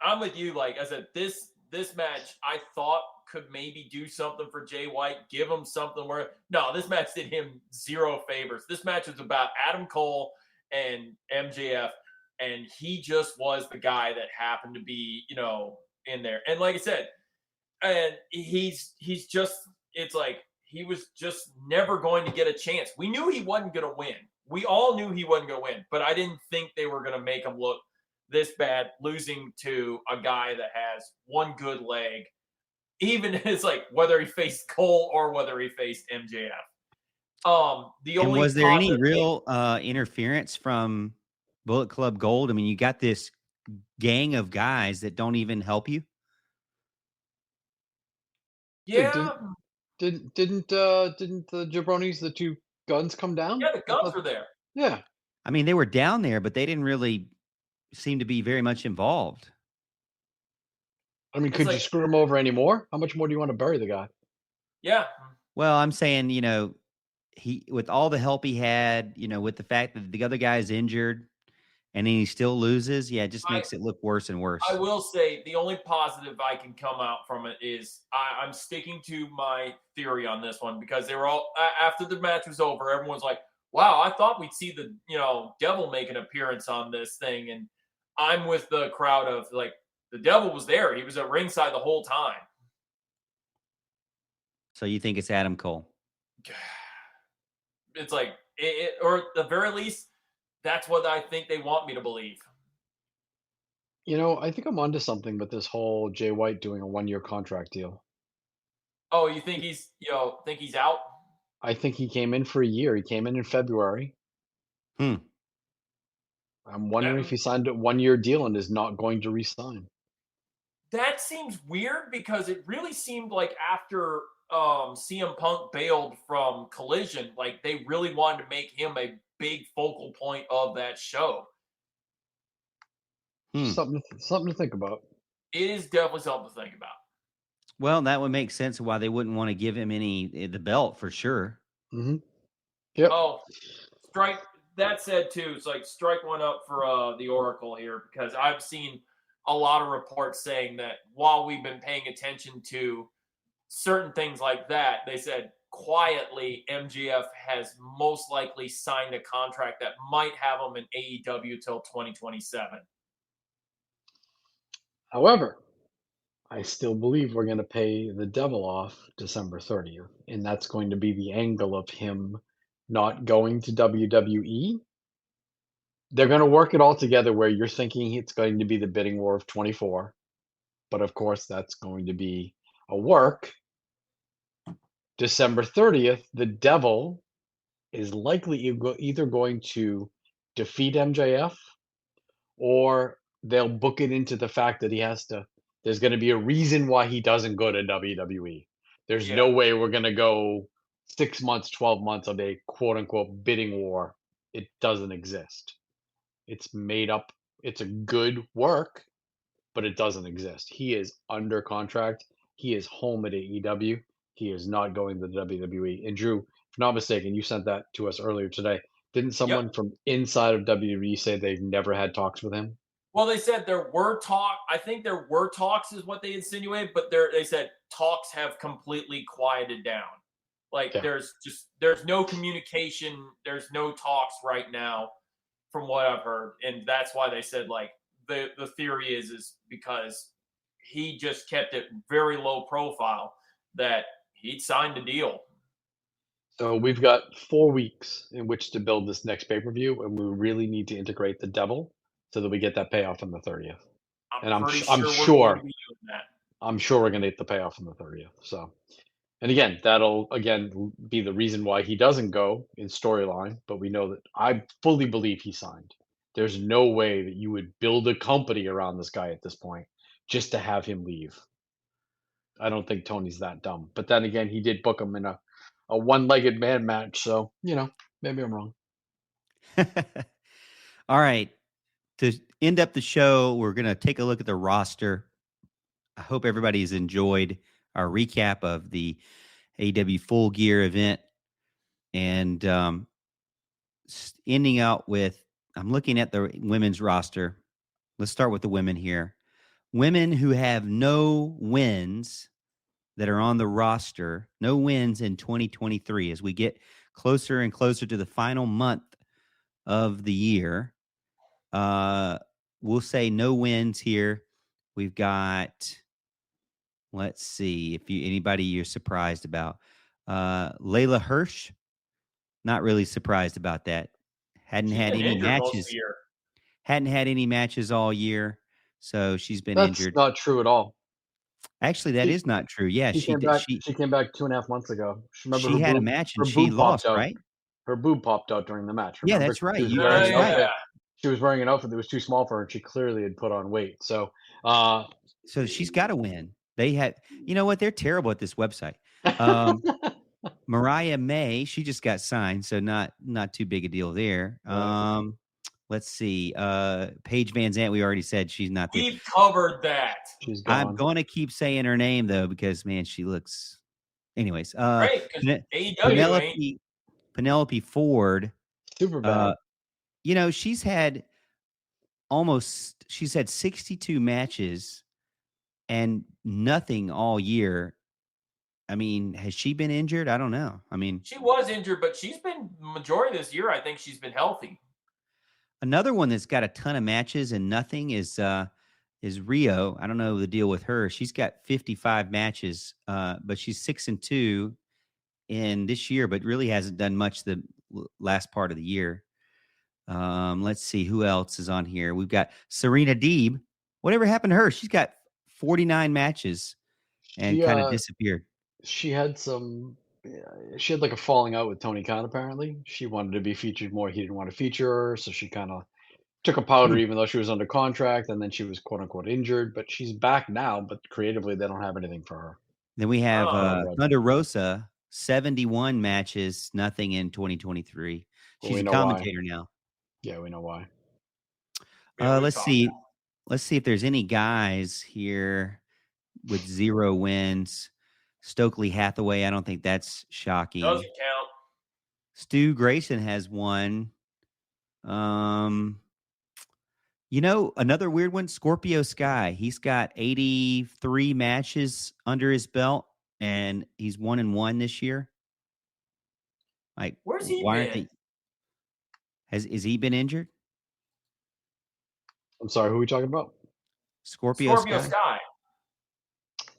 S4: I'm with you. Like I said, this match I thought could maybe do something for Jay White, give him something where, no, this match did him zero favors. This match was about Adam Cole and MJF, and he just was the guy that happened to be, in there. And like I said, and he's just, it's like, he was just never going to get a chance. We knew he wasn't going to win. We all knew he wasn't going to win, but I didn't think they were going to make him look this bad, losing to a guy that has one good leg, even it's like whether he faced Cole or whether he faced MJF.
S1: Was there any real interference from Bullet Club Gold? I mean, you got this gang of guys that don't even help you.
S4: Yeah.
S3: Didn't the jabronis, the 2 guns, come down?
S4: Yeah, the guns were there.
S3: Yeah.
S1: I mean, they were down there, but they didn't really seem to be very much involved.
S3: I mean, could you screw him over anymore? How much more do you want to bury the guy?
S4: Yeah.
S1: Well, I'm saying, he, with all the help he had, with the fact that the other guy is injured and then he still loses, it just makes it look worse and worse.
S4: I will say the only positive I can come out from it is I'm sticking to my theory on this one, because they were all, after the match was over, everyone's like, wow, I thought we'd see the, devil make an appearance on this thing. And I'm with the crowd of, like, the devil was there. He was at ringside the whole time.
S1: So you think it's Adam Cole?
S4: It's like, or at the very least, that's what I think they want me to believe.
S3: I think I'm onto something with this whole Jay White doing a 1-year contract deal.
S4: Oh, you think he's out?
S3: I think he came in for a year. He came in February. I'm wondering if he signed a 1-year deal and is not going to re-sign.
S4: That seems weird, because it really seemed like after CM Punk bailed from Collision, like they really wanted to make him a big focal point of that show.
S3: Something to think about.
S4: It is definitely something to think about.
S1: Well, that would make sense why they wouldn't want to give him the belt for sure.
S3: Mm-hmm. Yep.
S4: Oh, strike. That said, too, it's like strike one up for the Oracle here, because I've seen a lot of reports saying that while we've been paying attention to certain things like that, they said quietly MJF has most likely signed a contract that might have him in AEW till 2027.
S3: However, I still believe we're going to pay the devil off December 30th, and that's going to be the angle of him not going to WWE. They're going to work it all together where you're thinking it's going to be the bidding war of 24, but of course that's going to be a work. December 30th, the devil is likely either going to defeat MJF, or they'll book it into the fact that there's going to be a reason why he doesn't go to WWE. There's
S4: Yeah.
S3: no way we're going to go 6 months, 12 months of a quote unquote bidding war. It doesn't exist. It's made up. It's a good work, but it doesn't exist. He is under contract. He is home at AEW. He is not going to the WWE. And Drew, if I'm not mistaken, you sent that to us earlier today. Didn't
S4: Yep.
S3: someone from inside of WWE say they've never had talks with him?
S4: Well, they said there were I think there were talks, is what they insinuated, but they said talks have completely quieted down. Like
S3: Yeah.
S4: there's no communication, there's no talks right now, from what I've heard, and that's why they said like the theory is because he just kept it very low profile that he'd signed a deal.
S3: So we've got 4 weeks in which to build this next pay-per-view, and we really need to integrate the devil so that we get that payoff on the 30th. And
S4: I'm pretty sure we're going to be doing that.
S3: I'm sure we're going to get the payoff on the 30th. So, and again, that'll again be the reason why he doesn't go in storyline. But we know that I fully believe he signed. There's no way that you would build a company around this guy at this point just to have him leave. I don't think Tony's that dumb. But then again, he did book him in a one-legged man match. So, maybe I'm wrong.
S1: All right. To end up the show, we're going to take a look at the roster. I hope everybody's enjoyed our recap of the AEW Full Gear event. And ending out with, I'm looking at the women's roster. Let's start with the women here. Women who have no wins that are on the roster, no wins in 2023 as we get closer and closer to the final month of the year. We'll say no wins here. We've got, let's see if anybody you're surprised about. Layla Hirsch, not really surprised about that. Hadn't had any matches. Hadn't had any matches all year, so she's been injured.
S3: That's not true at all.
S1: Actually, that is not true. Yeah,
S3: she came back. She came back 2.5 months ago.
S1: She had a match and she lost, right?
S3: Her boob popped out during the match.
S1: Remember? Yeah, that's right.
S3: That's right. She was wearing an outfit that was too small for her, and she clearly had put on weight. So,
S1: so she's got to win. They had, you know what? They're terrible at this website. Mariah May, she just got signed, so not too big a deal there. Let's see. Paige Van Zant, we already said she's not there.
S4: We've covered that.
S3: She's gone.
S1: I'm going to keep saying her name, though, because, man, she looks... Anyways.
S4: Great,
S1: Penelope Ford.
S3: Super bad.
S1: She's had 62 matches and nothing all year. I mean, has she been injured? I don't know. I mean...
S4: She was injured, but she's been... Majority of this year, I think she's been healthy.
S1: Another one that's got a ton of matches and nothing is Rio. I don't know the deal with her. She's got 55 matches, but she's 6-2 in this year, but really hasn't done much the last part of the year. Let's see who else is on here. We've got Serena Deeb. Whatever happened to her? She's got 49 matches and kind of disappeared.
S3: She had like a falling out with Tony Khan, apparently. She wanted to be featured more. He didn't want to feature her, so she kind of took a powder even though she was under contract, and then she was quote-unquote injured, but she's back now, but creatively they don't have anything for her.
S1: Then we have Thunder Rosa, 71 matches, nothing in 2023. She's a commentator now.
S3: Yeah, we know why.
S1: Let's see if there's any guys here with 0 wins. Stokely Hathaway, I don't think that's shocking.
S4: Doesn't count.
S1: Stu Grayson has 1. You know, another weird one, Scorpio Sky. He's got 83 matches under his belt, and he's 1-1 this year. Like,
S4: Where's he
S1: why aren't
S4: been?
S1: they? Is he been injured?
S3: I'm sorry, who are we talking about?
S1: Scorpio
S4: Scorpio
S1: Sky.
S4: Sky.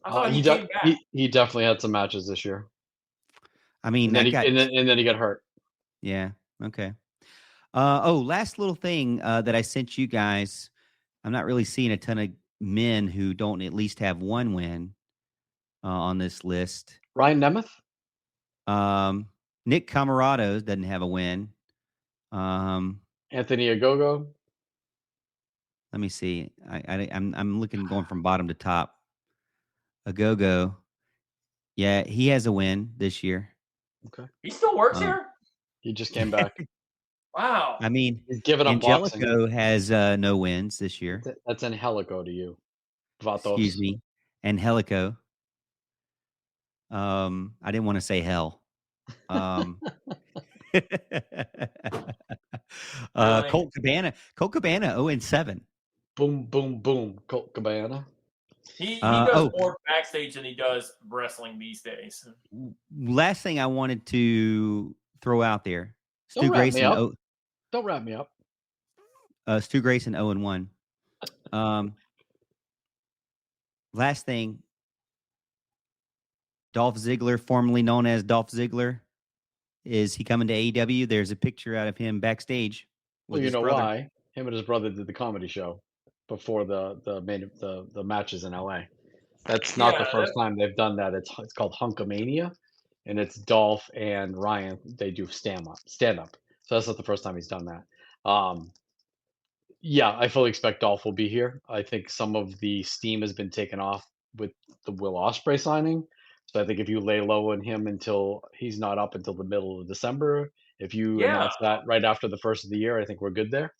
S4: I thought he
S3: He,
S4: came back.
S3: he definitely had some matches this year,
S1: I mean,
S3: and then
S1: I
S3: he
S1: got
S3: and then he got hurt.
S1: yeah. Okay. Last little thing that I sent you guys. I'm not really seeing a ton of men who don't at least have one win on this list.
S3: Ryan Nemeth.
S1: Nick Camarado doesn't have a win.
S3: Anthony Agogo.
S1: Let me see. I'm looking going from bottom to top. Agogo. Yeah, he has a win this year.
S3: Okay.
S4: He still works here?
S3: He just came back.
S4: Wow.
S1: I mean,
S3: He's given up boxing.
S1: Angelico has no wins this year.
S3: That's Angelico to you. Vatos.
S1: Excuse me. Angelico. I didn't want to say hell.
S4: Really?
S1: Colt Cabana 0-7.
S3: Boom, boom, boom. Colt Cabana.
S4: He does
S1: oh.
S4: more backstage than he does wrestling these days.
S1: Last thing I wanted to throw out there.
S3: Don't wrap me up. Don't wrap me up.
S1: Stu Grayson 0-1. Last thing. Dolph Ziggler, formerly known as Dolph Ziggler, is he coming to AEW? There's a picture out of him backstage.
S3: Well, you know why? Him and his brother did the comedy show before the matches in LA. That's not the first time they've done that. It's called Hunkamania, and it's Dolph and Ryan. They do stand up. So that's not the first time he's done that. Yeah, I fully expect Dolph will be here. I think some of the steam has been taken off with the Will Ospreay signing. So I think if you lay low on him until he's not up until the middle of December, if you announce that right after the first of the year, I think we're good there.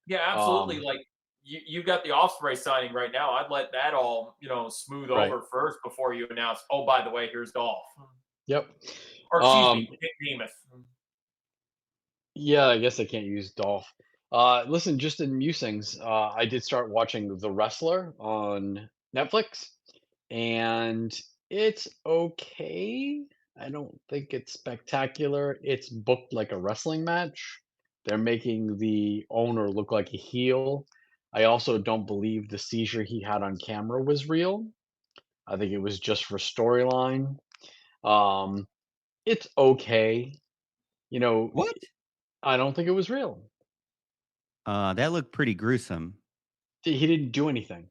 S4: Yeah, absolutely. Like you've got the Ospreay signing right now. I'd let that all smooth over first before you announce. Oh, by the way, here's Dolph.
S3: Yep.
S4: Or excuse me, Nick Nemeth.
S3: Yeah, I guess I can't use Dolph. Listen, just in musings, I did start watching The Wrestler on Netflix, and it's okay. I don't think it's spectacular. It's booked like a wrestling match. They're making the owner look like a heel. I also don't believe the seizure he had on camera was real. I think it was just for storyline. It's okay.
S1: What?
S3: I don't think it was real.
S1: That looked pretty gruesome.
S3: He didn't do anything.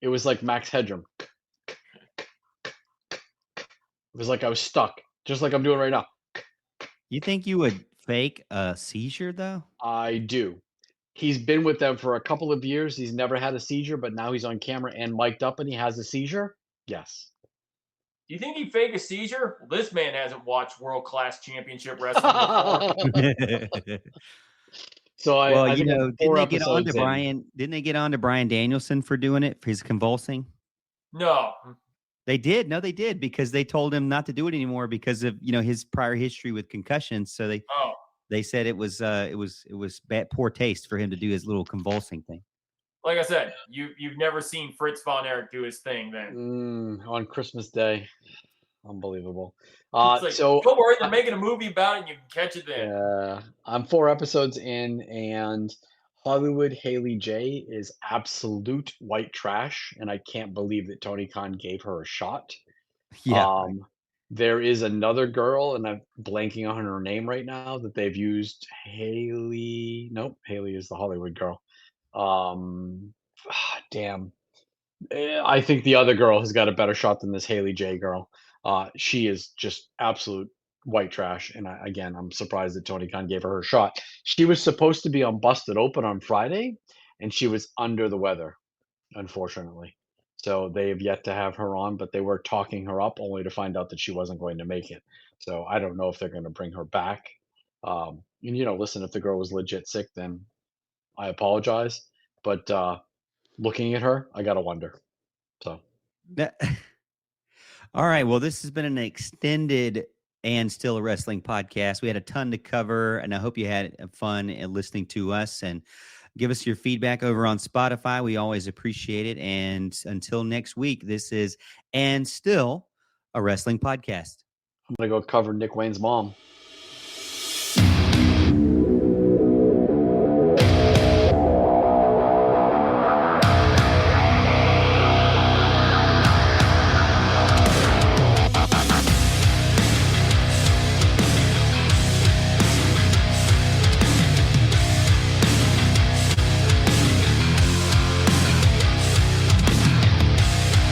S3: It was like Max Headroom. It was like I was stuck, just like I'm doing right now.
S1: You think you would fake a seizure, though?
S3: I do. He's been with them for a couple of years. He's never had a seizure, but now he's on camera and mic'd up and he has a seizure? Yes.
S4: Do you think he'd fake a seizure? Well, this man hasn't watched world-class championship wrestling before.
S3: So I think
S1: didn't they get on to Brian? Didn't they get on to Brian Danielson for doing it, for his convulsing?
S4: No.
S1: They did. No, they did, because they told him not to do it anymore because of his prior history with concussions. So they said it was bad, poor taste for him to do his little convulsing thing.
S4: Like I said, you've never seen Fritz von Erich do his thing then.
S3: On Christmas Day. Unbelievable.
S4: So don't worry, they're making a movie about it and you can catch it then.
S3: Yeah. I'm 4 episodes in, and Hollywood Haley J is absolute white trash, and I can't believe that Tony Khan gave her a shot.
S1: Yeah.
S3: There is another girl, and I'm blanking on her name right now, that they've used. Haley. Nope, Haley is the Hollywood girl. Damn. I think the other girl has got a better shot than this Haley J girl. She is just absolute white trash, and I'm surprised that Tony Khan gave her a shot. She was supposed to be on Busted Open on Friday, and she was under the weather, unfortunately. So they have yet to have her on, but they were talking her up only to find out that she wasn't going to make it. So I don't know if they're going to bring her back. Listen, if the girl was legit sick, then I apologize. But looking at her, I gotta wonder. So.
S1: All right. Well, this has been an extended and still a wrestling podcast. We had a ton to cover, and I hope you had fun listening to us. And Give us your feedback over on Spotify. We always appreciate it. And until next week, this is And Still, a wrestling podcast.
S3: I'm gonna go cover Nick Wayne's mom.